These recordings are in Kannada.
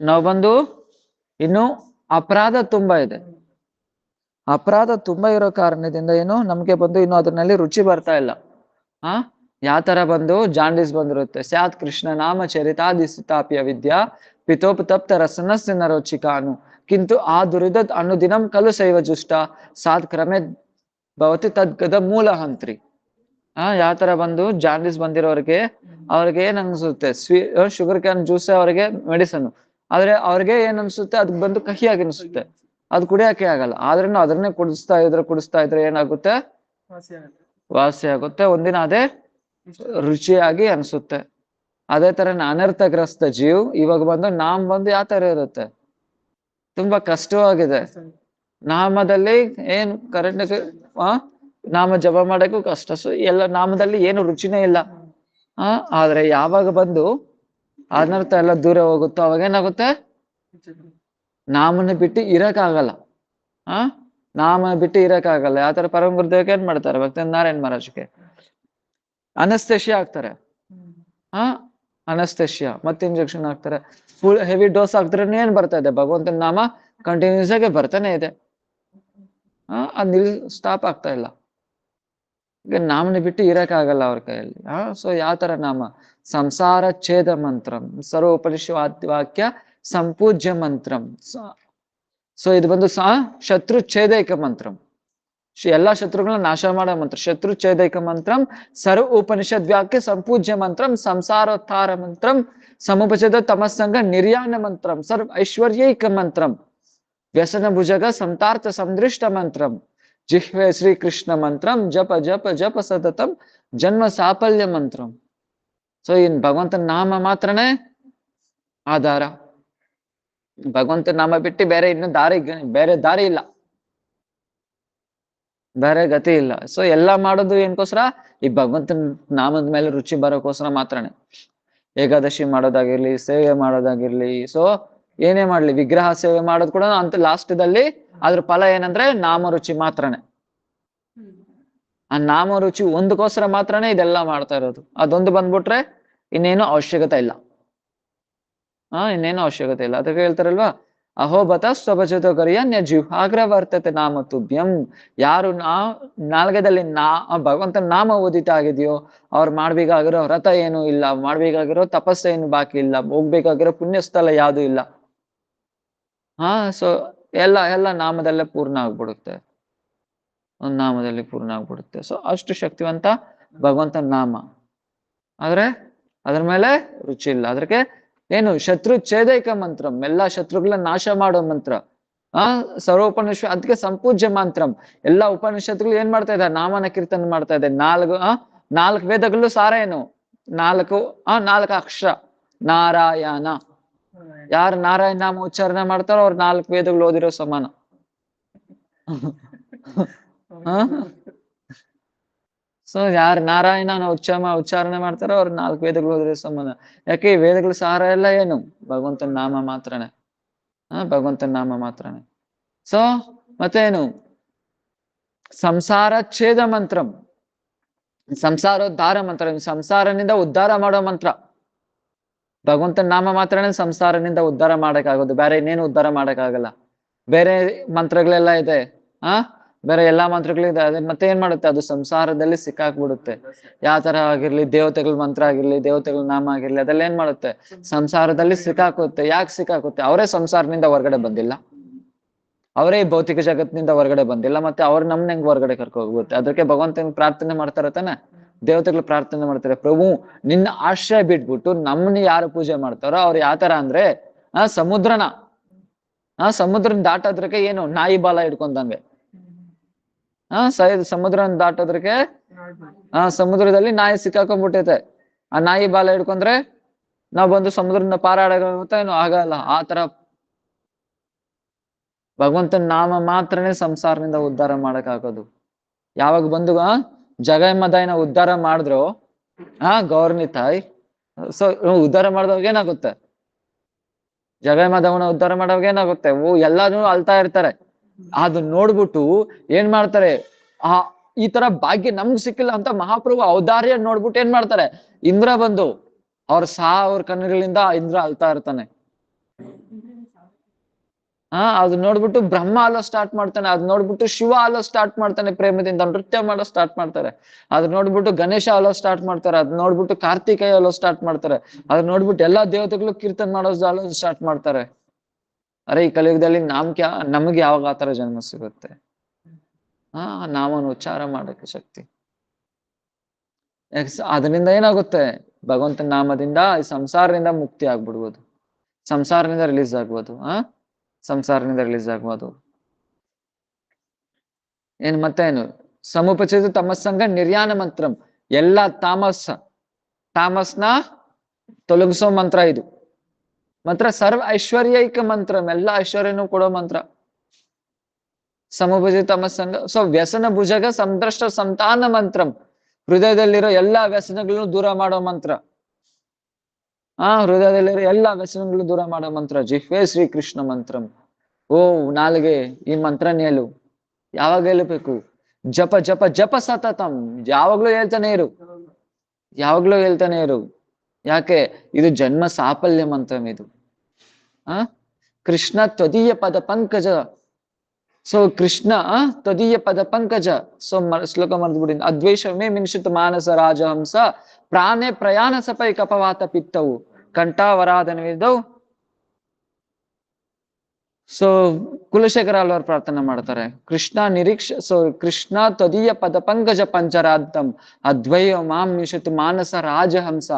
ನಾವು ಬಂದು ಇನ್ನು ಅಪರಾಧ ತುಂಬಾ ಇದೆ. ಅಪರಾಧ ತುಂಬಾ ಇರೋ ಕಾರಣದಿಂದ ಏನು ನಮ್ಗೆ ಬಂದು ಇನ್ನು ಅದ್ರಲ್ಲಿ ರುಚಿ ಬರ್ತಾ ಇಲ್ಲ. ಯಾವ ತರ ಬಂದು ಜಾಂಡೀಸ್ ಬಂದಿರುತ್ತೆ. ಸ್ಯಾತ್ ಕೃಷ್ಣ ನಾಮ ಚರಿತಾದಿಸ್ತಾಪ್ಯ ವಿದ್ಯಾ ಪಿತೋಪತಪ್ತ ರಸನಸ್ಯ ನರೋಚಿಕಾನು ಕಿಂತು ಆ ದುರಿದತ್ ಅನುದಿನಂ ಕಲು ಶೈವ ಜುಷ್ಟ ಸಾತ್ ಕ್ರಮೆ ಭವತಿ ತದ್ಗದ ಮೂಲ ಹಂತ್ರಿ. ಯಾವ ತರ ಬಂದು ಜಾಂಡೀಸ್ ಬಂದಿರೋರಿಗೆ ಅವ್ರಿಗೆ ಏನ್ ಅನ್ಸುತ್ತೆ, ಶುಗರ್ ಕ್ಯಾನ್ ಜ್ಯೂಸ್ ಅವ್ರಿಗೆ ಮೆಡಿಸನ್, ಆದ್ರೆ ಅವ್ರಿಗೆ ಏನ್ ಅನ್ಸುತ್ತೆ, ಅದ್ ಬಂದು ಕಹಿಯಾಗಿ ಅನ್ಸುತ್ತೆ, ಅದ್ ಕುಡಿಯಕ್ಕೆ ಆಗಲ್ಲ. ಆದ್ರೂ ಅದನ್ನೇ ಕುಡಿಸ್ತಾ ಇದ್ರೆ ಏನಾಗುತ್ತೆ, ವಾಸಿ ಆಗುತ್ತೆ. ಒಂದಿನ ಅದೇ ರುಚಿಯಾಗಿ ಅನ್ಸುತ್ತೆ. ಅದೇ ತರ ಅನರ್ಥಗ್ರಸ್ತ ಜೀವ್ ಇವಾಗ ಬಂದು ನಾಮ್ ಬಂದು ಯಾವ ತರ ಇರುತ್ತೆ, ತುಂಬಾ ಕಷ್ಟವಾಗಿದೆ. ನಾಮದಲ್ಲಿ ಏನು ಕರೆಕ್ಟ್ ನಾಮ ಜಪ ಮಾಡಕ್ಕೂ ಕಷ್ಟ. ಸೊ ಎಲ್ಲ ನಾಮದಲ್ಲಿ ಏನು ರುಚಿನೇ ಇಲ್ಲ. ಆದ್ರೆ ಯಾವಾಗ ಬಂದು ಅನರ್ಥ ಎಲ್ಲ ದೂರ ಹೋಗುತ್ತೋ ಅವಾಗ ಏನಾಗುತ್ತೆ, ನಾಮನ ಬಿಟ್ಟು ಇರಕ್ಕಾಗಲ್ಲ. ನಾಮ ಬಿಟ್ಟು ಇರಕ್ಕಾಗಲ್ಲ. ಯಾವ ತರ ಪರಮ ಗುರುದೇವಕ್ಕೆ ಏನ್ ಮಾಡ್ತಾರೆ, ಭಕ್ತ ನಾರಾಯಣ್ ಮಹಾರಾಜ್ಗೆ ಅನಸ್ತೇಶಿಯಾ ಹಾಕ್ತಾರೆ. ಅನಸ್ತೇಶಿಯಾ ಮತ್ತೆ ಇಂಜೆಕ್ಷನ್ ಹಾಕ್ತಾರೆ. ಫುಲ್ ಹೆವಿ ಡೋಸ್ ಹಾಕ್ತಾರೆ. ಏನ್ ಬರ್ತಾ ಇದೆ, ಭಗವಂತನ ನಾಮ ಕಂಟಿನ್ಯೂಸ್ ಆಗಿ ಬರ್ತಾನೆ ಇದೆ. ಅದ್ ಸ್ಟಾಪ್ ಆಗ್ತಾ ಇಲ್ಲ. ಈಗ ನಾಮನ ಬಿಟ್ಟು ಇರಕ್ಕಾಗಲ್ಲ ಅವ್ರ ಕೈಯಲ್ಲಿ. ಸೊ ಯಾವ ತರ ನಾಮ, ಸಂಸಾರ ಛೇದ ಮಂತ್ರಂ ಸರ್ವೋಪನಿಷತ್ ವಾಕ್ಯ ಸಂಪೂಜ್ಯ ಮಂತ್ರಂ. ಸೊ ಇದು ಬಂದು ಶತ್ರು ಛೇದೈಕ ಮಂತ್ರಂ, ಎಲ್ಲಾ ಶತ್ರುಗಳನ್ನ ನಾಶ ಮಾಡೋ ಮಂತ್ರ. ಶತ್ರು ಛೇದೈಕ ಮಂತ್ರಂ ಸರ್ವ ಉಪನಿಷದ್ ವಾಕ್ಯ ಸಂಪೂಜ್ಯ ಮಂತ್ರಂ ಸಂಸಾರೋದ್ಧಾರ ಮಂತ್ರಂ ಸಮುಪಚದ ತಮಸ್ಸಂಗ ನಿರ್ಯಾಣ ಮಂತ್ರಂ ಸರ್ವ ಐಶ್ವರ್ಯೈಕ ಮಂತ್ರಂ ವ್ಯಸನ ಭುಜಗ ಸಂತಾರ್ಥ ಸಂದೃಷ್ಟ ಮಂತ್ರಂ ಜಿಹ್ವೆ ಶ್ರೀಕೃಷ್ಣ ಮಂತ್ರಂ ಜಪ ಜಪ ಜಪ ಸತತಂ ಜನ್ಮ ಸಾಫಲ್ಯ ಮಂತ್ರಂ. ಸೊ ಇನ್ ಭಗವಂತನ ನಾಮ ಮಾತ್ರನೇ ಆಧಾರ. ಭಗವಂತನ ನಾಮ ಬಿಟ್ಟು ಬೇರೆ ಇನ್ನು ಬೇರೆ ದಾರಿ ಇಲ್ಲ, ಬೇರೆ ಗತಿ ಇಲ್ಲ. ಸೊ ಎಲ್ಲಾ ಮಾಡೋದು ಏನ್ಕೋಸ್ಕರ, ಈ ಭಗವಂತನ ನಾಮದ ಮೇಲೆ ರುಚಿ ಬರೋಕೋಸ್ಕರ ಮಾತ್ರನೇ. ಏಕಾದಶಿ ಮಾಡೋದಾಗಿರ್ಲಿ, ಸೇವೆ ಮಾಡೋದಾಗಿರ್ಲಿ, ಸೊ ಏನೇ ಮಾಡ್ಲಿ, ವಿಗ್ರಹ ಸೇವೆ ಮಾಡೋದು ಕೂಡ ಅಂತ ಲಾಸ್ಟ್ದಲ್ಲಿ ಅದ್ರ ಫಲ ಏನಂದ್ರೆ ನಾಮ ರುಚಿ ಮಾತ್ರನೇ. ಆ ನಾಮ ರುಚಿ ಒಂದಕ್ಕೋಸ್ಕರ ಮಾತ್ರನೇ ಇದೆಲ್ಲ ಮಾಡ್ತಾ ಇರೋದು. ಅದೊಂದು ಬಂದ್ಬಿಟ್ರೆ ಇನ್ನೇನು ಅವಶ್ಯಕತೆ ಇಲ್ಲ. ಇನ್ನೇನು ಅವಶ್ಯಕತೆ ಇಲ್ಲ. ಅದಕ್ಕೆ ಹೇಳ್ತಾರಲ್ವಾ, ಅಹೋಬತ ಸ್ವಭಜತೋ ಕರಿಯ ಜಿಹ್ವಾಗ್ರ ವರ್ತತೆ ನಾಮ ತುಭ್ಯಂ. ಯಾರು ನಾಲ್ಗೆದಲ್ಲಿ ಭಗವಂತನ ನಾಮ ಓದಿತ ಆಗಿದೆಯೋ ಅವ್ರು ಮಾಡ್ಬೇಕಾಗಿರೋ ವ್ರತ ಏನು ಇಲ್ಲ, ಮಾಡ್ಬೇಕಾಗಿರೋ ತಪಸ್ಸೇನು ಬಾಕಿ ಇಲ್ಲ, ಹೋಗ್ಬೇಕಾಗಿರೋ ಪುಣ್ಯಸ್ಥಳ ಯಾವ್ದು ಇಲ್ಲ. ಸೊ ಎಲ್ಲ ನಾಮದಲ್ಲೇ ಪೂರ್ಣ ಆಗ್ಬಿಡುತ್ತೆ, ಒಂದ್ ನಾಮದಲ್ಲಿ ಪೂರ್ಣ ಆಗ್ಬಿಡುತ್ತೆ. ಸೊ ಅಷ್ಟು ಶಕ್ತಿವಂತ ಭಗವಂತನ ನಾಮ. ಆದ್ರೆ ಅದ್ರ ಮೇಲೆ ರುಚಿ ಇಲ್ಲ. ಅದಕ್ಕೆ ಏನು ಶತ್ರು ಛೇದೈಕ ಮಂತ್ರಂ, ಎಲ್ಲಾ ಶತ್ರುಗಳನ್ನ ನಾಶ ಮಾಡೋ ಮಂತ್ರ. ಸರ್ವೋಪನಿಷತ್ ಅದಕ್ಕೆ ಸಂಪೂಜ್ಯ ಮಂತ್ರಂ. ಎಲ್ಲಾ ಉಪನಿಷತ್ಗಳು ಏನ್ ಮಾಡ್ತಾ ಇದ್ದಾರೆ, ನಾಮನ ಕೀರ್ತನೆ ಮಾಡ್ತಾ ಇದೆ. ನಾಲ್ಕು ವೇದಗಳು ಸಾರ ಏನು, ನಾಲ್ಕು ಅಕ್ಷರ ನಾರಾಯಣ. ಯಾರು ನಾರಾಯಣ ನಾಮ ಉಚ್ಚಾರಣೆ ಮಾಡ್ತಾರೋ ಅವ್ರು 4 ವೇದಗಳು ಓದಿರೋ ಸಮಾನ. ಸೊ ಯಾರು ನಾರಾಯಣನ ಉಚ್ಚಾರಣೆ ಮಾಡ್ತಾರೋ ಅವ್ರು 4 ವೇದಗಳು ಓದಿರೋ ಸಮಾನ. ಯಾಕೆ ಈ ವೇದಗಳ ಸಾರ ಎಲ್ಲ ಏನು, ಭಗವಂತನ ನಾಮ ಮಾತ್ರನೇ. ಭಗವಂತನ ನಾಮ ಮಾತ್ರನೇ. ಸೊ ಮತ್ತೇನು, ಸಂಸಾರ ಛೇದ ಮಂತ್ರಂ, ಸಂಸಾರೋದ್ಧಾರ ಮಂತ್ರ, ಸಂಸಾರನಿಂದ ಉದ್ಧಾರ ಮಾಡೋ ಮಂತ್ರ. ಭಗವಂತನ ನಾಮ ಮಾತ್ರನೇ ಸಂಸಾರನಿಂದ ಉದ್ಧಾರ ಮಾಡಕ್ಕಾಗೋದು, ಬೇರೆ ಇನ್ನೇನು ಉದ್ಧಾರ ಮಾಡಕ್ಕಾಗಲ್ಲ. ಬೇರೆ ಮಂತ್ರಗಳೆಲ್ಲ ಇದೆ, ಬೇರೆ ಎಲ್ಲಾ ಮಂತ್ರಗಳಿದೆ, ಅದೇ ಮತ್ತೆ ಏನ್ ಮಾಡುತ್ತೆ, ಅದು ಸಂಸಾರದಲ್ಲಿ ಸಿಕ್ಕಾಕ್ಬಿಡುತ್ತೆ. ಯಾವ ತರ ಆಗಿರ್ಲಿ, ದೇವತೆಗಳ ಮಂತ್ರ ಆಗಿರ್ಲಿ, ದೇವತೆಗಳ ನಾಮ ಆಗಿರ್ಲಿ, ಅದೆಲ್ಲ ಏನ್ ಮಾಡುತ್ತೆ, ಸಂಸಾರದಲ್ಲಿ ಸಿಕ್ಕಾಕುತ್ತೆ. ಯಾಕೆ ಸಿಕ್ಕಾಕುತ್ತೆ, ಅವರೇ ಸಂಸಾರದಿಂದ ಹೊರಗಡೆ ಬಂದಿಲ್ಲ, ಅವರೇ ಭೌತಿಕ ಜಗತ್ತಿನಿಂದ ಹೊರಗಡೆ ಬಂದಿಲ್ಲ, ಮತ್ತೆ ಅವ್ರು ನಮ್ನ ಹೆಂಗ್ ಹೊರಗಡೆ ಕರ್ಕೋಗುತ್ತೆ. ಅದಕ್ಕೆ ಭಗವಂತನ ಪ್ರಾರ್ಥನೆ ಮಾಡ್ತಾರೆ ತಾನೆ, ದೇವತೆಗಳು ಪ್ರಾರ್ಥನೆ ಮಾಡ್ತಾರೆ, ಪ್ರಭು ನಿನ್ನ ಆಶ್ರಯ ಬಿಟ್ಬಿಟ್ಟು ನಮ್ಮನ್ನ ಯಾರು ಪೂಜೆ ಮಾಡ್ತಾರೋ ಅವ್ರು ಯಾವ ತರ ಅಂದ್ರೆ ಸಮುದ್ರನ ದಾಟೋದ್ರಕ್ಕೆ ಏನು ನಾಯಿ ಬಾಲ ಹಿಡ್ಕೊಂಡಂಗೆ. ಸಮುದ್ರನ ದಾಟೋದ್ರಕ್ಕೆ ಸಮುದ್ರದಲ್ಲಿ ನಾಯಿ ಸಿಕ್ಕಾಕೊಂಡ್ಬಿಟ್ಟೈತೆ. ಆ ನಾಯಿ ಬಾಲ ಹಿಡ್ಕೊಂಡ್ರೆ ನಾವ್ ಬಂದು ಸಮುದ್ರದಿಂದ ಪಾರಾಡೋಗುತ್ತೆ ಏನು ಆಗಲ್ಲ. ಆ ತರ ಭಗವಂತನ ನಾಮ ಮಾತ್ರನೇ ಸಂಸಾರದಿಂದ ಉದ್ಧಾರ ಮಾಡಕ್ಕಾಗೋದು. ಯಾವಾಗ ಬಂದು ಜಗನ್ಮದಾಯನ ಉದ್ಧಾರ ಮಾಡಿದ್ರು ಗೌರ್ನಿ ತಾಯಿ, ಸೊ ಉದ್ಧಾರ ಮಾಡಿದವಾಗ ಏನಾಗುತ್ತೆ, ಜಗನ್ಮದವನ ಉದ್ಧಾರ ಮಾಡೋವಾಗ ಏನಾಗುತ್ತೆ, ಎಲ್ಲಾನು ಅಳ್ತಾ ಇರ್ತಾರೆ. ಅದನ್ನ ನೋಡ್ಬಿಟ್ಟು ಏನ್ ಮಾಡ್ತಾರೆ, ಈ ತರ ಭಾಗ್ಯ ನಮ್ಗ್ ಸಿಕ್ಕಿಲ್ಲ ಅಂತ ಮಹಾಪ್ರಭು ಔದಾರ್ಯ ನೋಡ್ಬಿಟ್ಟು ಏನ್ ಮಾಡ್ತಾರೆ, ಇಂದ್ರ ಬಂದು ಅವ್ರ ಕಣ್ಣುಗಳಿಂದ ಇಂದ್ರ ಅಳ್ತಾ ಇರ್ತಾನೆ. ಅದು ನೋಡ್ಬಿಟ್ಟು ಬ್ರಹ್ಮ ಅಲ್ಲೋ ಸ್ಟಾರ್ಟ್ ಮಾಡ್ತಾನೆ, ಅದ್ ನೋಡ್ಬಿಟ್ಟು ಶಿವ ಅಲ್ಲೋ ಸ್ಟಾರ್ಟ್ ಮಾಡ್ತಾನೆ, ಪ್ರೇಮದಿಂದ ನೃತ್ಯ ಮಾಡೋ ಸ್ಟಾರ್ಟ್ ಮಾಡ್ತಾರೆ. ಅದ್ ನೋಡ್ಬಿಟ್ಟು ಗಣೇಶ ಅಲ್ಲೋ ಸ್ಟಾರ್ಟ್ ಮಾಡ್ತಾರೆ, ಅದ್ ನೋಡ್ಬಿಟ್ಟು ಕಾರ್ತಿಕೇಯ ಅಲ್ಲೋ ಸ್ಟಾರ್ಟ್ ಮಾಡ್ತಾರೆ, ಅದ್ ನೋಡ್ಬಿಟ್ಟು ಎಲ್ಲಾ ದೇವತೆಗಳು ಕೀರ್ತನ್ ಮಾಡೋದು ಅಲ್ಲೋ ಸ್ಟಾರ್ಟ್ ಮಾಡ್ತಾರೆ. ಅರೆ ಈ ಕಲಿಯುಗದಲ್ಲಿ ನಮ್ಗೆ ಯಾವಾಗ ಆತರ ಜನ್ಮ ಸಿಗುತ್ತೆ? ನಾಮನ ಉಚ್ಚಾರ ಮಾಡಕ್ಕೆ ಶಕ್ತಿ. ಅದರಿಂದ ಏನಾಗುತ್ತೆ? ಭಗವಂತನ ನಾಮದಿಂದ ಈ ಸಂಸಾರದಿಂದ ಮುಕ್ತಿ ಆಗ್ಬಿಡ್ಬೋದು, ಸಂಸಾರದಿಂದ ರಿಲೀಸ್ ಆಗ್ಬೋದು. ಸಂಸಾರದಿಂದ ರಿಲೀಸ್ ಆಗ್ಬೋದು. ಮತ್ತೇನು? ಸಮುಪಚಿತ ತಮಸ್ಸಂಗ ನಿರ್ಯಾಣ ಮಂತ್ರಂ. ಎಲ್ಲಾ ತಾಮಸ್ನ ತೊಲಗಿಸೋ ಮಂತ್ರ ಇದು. ಮಂತ್ರ ಸರ್ವ ಐಶ್ವರ್ಯೈಕ ಮಂತ್ರಂ, ಎಲ್ಲಾ ಐಶ್ವರ್ಯನೂ ಕೊಡೋ ಮಂತ್ರ. ಸಮುಪಚಿತ ತಮಸ್ಸಂಗ. ಸೊ ವ್ಯಸನ ಭುಜಗ ಸಂದ್ರಷ್ಟ ಸಂತಾನ ಮಂತ್ರಂ. ಹೃದಯದಲ್ಲಿರೋ ಎಲ್ಲಾ ವ್ಯಸನಗಳನ್ನು ದೂರ ಮಾಡೋ ಮಂತ್ರ. ಹೃದಯದಲ್ಲಿರೋ ಎಲ್ಲಾ ವ್ಯಸನಗಳು ದೂರ ಮಾಡೋ ಮಂತ್ರ. ಜಿಹ್ವೆ ಶ್ರೀಕೃಷ್ಣ ಮಂತ್ರಂ. ನಾಲ್ಗೆ ಈ ಮಂತ್ರನ ಹೇಳು. ಯಾವಾಗ ಹೇಳಬೇಕು? ಜಪ ಜಪ ಜಪ ಸತತಂ. ಯಾವಾಗ್ಲೂ ಹೇಳ್ತಾನೆ ಇರು, ಯಾವಾಗ್ಲೂ ಹೇಳ್ತಾನೆ ಇರು. ಯಾಕೆ? ಇದು ಜನ್ಮ ಸಾಫಲ್ಯ ಮಂತ್ರಂ ಇದು. ಕೃಷ್ಣ ತ್ವದೀಯ ಪದ ಪಂಕಜ. ಸೊ ಕೃಷ್ಣ ತ್ವದೀಯ ಪದ ಪಂಕಜ. ಸೊ ಶ್ಲೋಕ ಮರ್ದ್ಬಿಡಿ. ಅದ್ವೇಷಮೇ ಮಿನ್ಷಿತ್ ಮಾನಸ ರಾಜಹಂಸ, ಪ್ರಾಣೆ ಪ್ರಯಾಣ ಸಪೈ ಕಪವಾತ ಪಿತ್ತವು ಕಂಠಾವರಾಧನವಿದ್ದವು. ಸೊ ಕುಲಶೇಖರ ಅಲ್ವಾರ್ ಪ್ರಾರ್ಥನೆ ಮಾಡ್ತಾರೆ, ಕೃಷ್ಣ ಸೊ ಕೃಷ್ಣ ತ್ವದೀಯ ಪದ ಪಂಕಜ ಪಂಚರಾಧಂ ಅದ್ವೈಯ ಮಾಂ ನಿಷಿತ್ ಮಾನಸ ರಾಜಹಂಸ.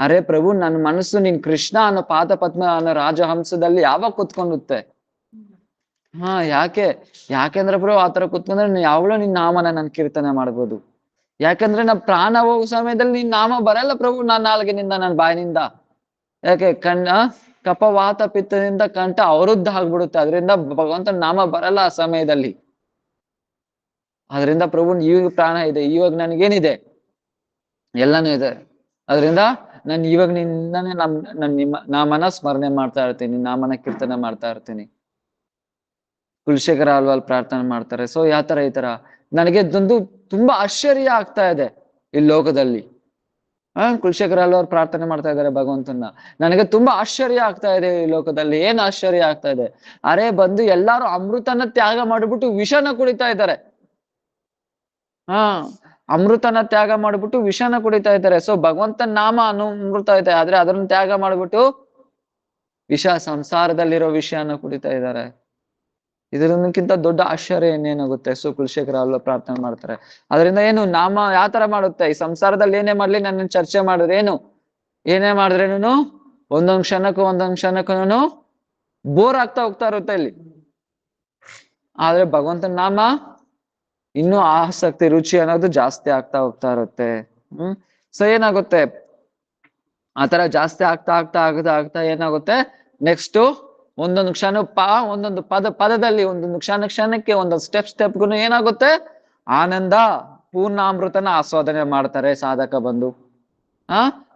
ಅರೆ ಪ್ರಭು, ನನ್ನ ಮನಸ್ಸು ನಿನ್ ಕೃಷ್ಣ ಅನ್ನೋ ಪಾದ ಪದ್ಮ ಅನ್ನೋ ರಾಜಹಂಸದಲ್ಲಿ ಯಾವಾಗ ಕುತ್ಕೊಂಡುತ್ತೆ? ಯಾಕೆಂದ್ರೆ ಪ್ರಭು ಆತರ ಕುತ್ಕೊಂಡ್ರೆ ಯಾವಾಗಲೂ ನಿನ್ ನಾಮನ ನಾನು ಕೀರ್ತನೆ ಮಾಡ್ಬೋದು. ಯಾಕಂದ್ರೆ ನಾ ಪ್ರಾಣ ಹೋಗೋ ಸಮಯದಲ್ಲಿ ನಿನ್ ನಾಮ ಬರಲ್ಲ ಪ್ರಭು, ನಾನ್ ನಾಲ್ಗಿನಿಂದ, ನನ್ನ ಬಾಯಿನಿಂದ. ಯಾಕೆ? ಕಪವಾತ ಪಿತ್ತದಿಂದ ಕಂಠ ಅವರುದ್ಧ ಆಗ್ಬಿಡುತ್ತೆ. ಅದರಿಂದ ಭಗವಂತನ ನಾಮ ಬರಲ್ಲ ಆ ಸಮಯದಲ್ಲಿ. ಅದರಿಂದ ಪ್ರಭು ಇವಾಗ ಪ್ರಾಣ ಇದೆ, ಇವಾಗ ನನಗೇನಿದೆ? ಎಲ್ಲಾನು ಇದೆ. ಅದರಿಂದ ನಾನು ಇವಾಗ ನಿಂದಾನೆ ನಾಮನ ಸ್ಮರಣೆ ಮಾಡ್ತಾ ಇರ್ತೀನಿ, ನಾಮನ ಕೀರ್ತನೆ ಮಾಡ್ತಾ ಇರ್ತೀನಿ. ಕುಲಶೇಖರ ಅಲ್ವಾಲ್ ಪ್ರಾರ್ಥನೆ ಮಾಡ್ತಾರೆ. ಸೊ ಯಾತರ ಈ ತರ ನನಗೆ ತುಂಬಾ ಆಶ್ಚರ್ಯ ಆಗ್ತಾ ಇದೆ ಈ ಲೋಕದಲ್ಲಿ. ಕುಲಶೇಖರ ಅಲ್ವಾರ್ ಪ್ರಾರ್ಥನೆ ಮಾಡ್ತಾ ಇದ್ದಾರೆ ಭಗವಂತನ. ನನಗೆ ತುಂಬಾ ಆಶ್ಚರ್ಯ ಆಗ್ತಾ ಇದೆ ಈ ಲೋಕದಲ್ಲಿ. ಏನ್ ಆಶ್ಚರ್ಯ ಆಗ್ತಾ ಇದೆ? ಅರೆ ಬಂದು ಎಲ್ಲಾರು ಅಮೃತನ ತ್ಯಾಗ ಮಾಡಿಬಿಟ್ಟು ವಿಷನ ಕುಡಿತಾ ಇದ್ದಾರೆ. ಅಮೃತನ ತ್ಯಾಗ ಮಾಡ್ಬಿಟ್ಟು ವಿಷನ ಕುಡಿತಾ ಇದ್ದಾರೆ. ಸೊ ಭಗವಂತನ ನಾಮ ಅಮೃತ ಇದೆ, ಆದ್ರೆ ಅದನ್ನ ತ್ಯಾಗ ಮಾಡ್ಬಿಟ್ಟು ವಿಷ, ಸಂಸಾರದಲ್ಲಿರೋ ವಿಷಯನ ಕುಡಿತಾ ಇದ್ದಾರೆ. ಇದಕ್ಕಿಂತ ದೊಡ್ಡ ಆಶ್ಚರ್ಯ ಇನ್ನೇನಾಗುತ್ತೆ? ಸೊ ಕುಲಶೇಖರ ಅಲ್ವ ಪ್ರಾರ್ಥನೆ ಮಾಡ್ತಾರೆ. ಅದರಿಂದ ಏನು ನಾಮ ಯಾವ ತರ ಮಾಡುತ್ತೆ? ಈ ಸಂಸಾರದಲ್ಲಿ ಏನೇ ಮಾಡ್ಲಿ, ನನ್ನ ಚರ್ಚೆ ಮಾಡಿದ್ರೆ ಏನೇ ಮಾಡಿದ್ರೇನು ಒಂದೊಂದ್ ಕ್ಷಣಕ್ಕೂ ಬೋರ್ ಆಗ್ತಾ ಹೋಗ್ತಾ ಇರುತ್ತೆ ಇಲ್ಲಿ. ಆದ್ರೆ ಭಗವಂತನ ನಾಮ ಇನ್ನೂ ಆಸಕ್ತಿ, ರುಚಿ ಅನ್ನೋದು ಜಾಸ್ತಿ ಆಗ್ತಾ ಹೋಗ್ತಾ ಇರುತ್ತೆ. ಸೊ ಏನಾಗುತ್ತೆ? ಆತರ ಜಾಸ್ತಿ ಆಗ್ತಾ ಏನಾಗುತ್ತೆ? ನೆಕ್ಸ್ಟ್ ಒಂದೊಂದು ಕ್ಷಣ ಒಂದೊಂದು ಪದದಲ್ಲಿ, ಒಂದೊಂದು ಕ್ಷಣಕ್ಕೆ, ಒಂದೊಂದು ಸ್ಟೆಪ್ಗೂ ಏನಾಗುತ್ತೆ? ಆನಂದ, ಪೂರ್ಣ ಅಮೃತನ ಆಸ್ವಾದನೆ ಮಾಡ್ತಾರೆ ಸಾಧಕ ಬಂದು.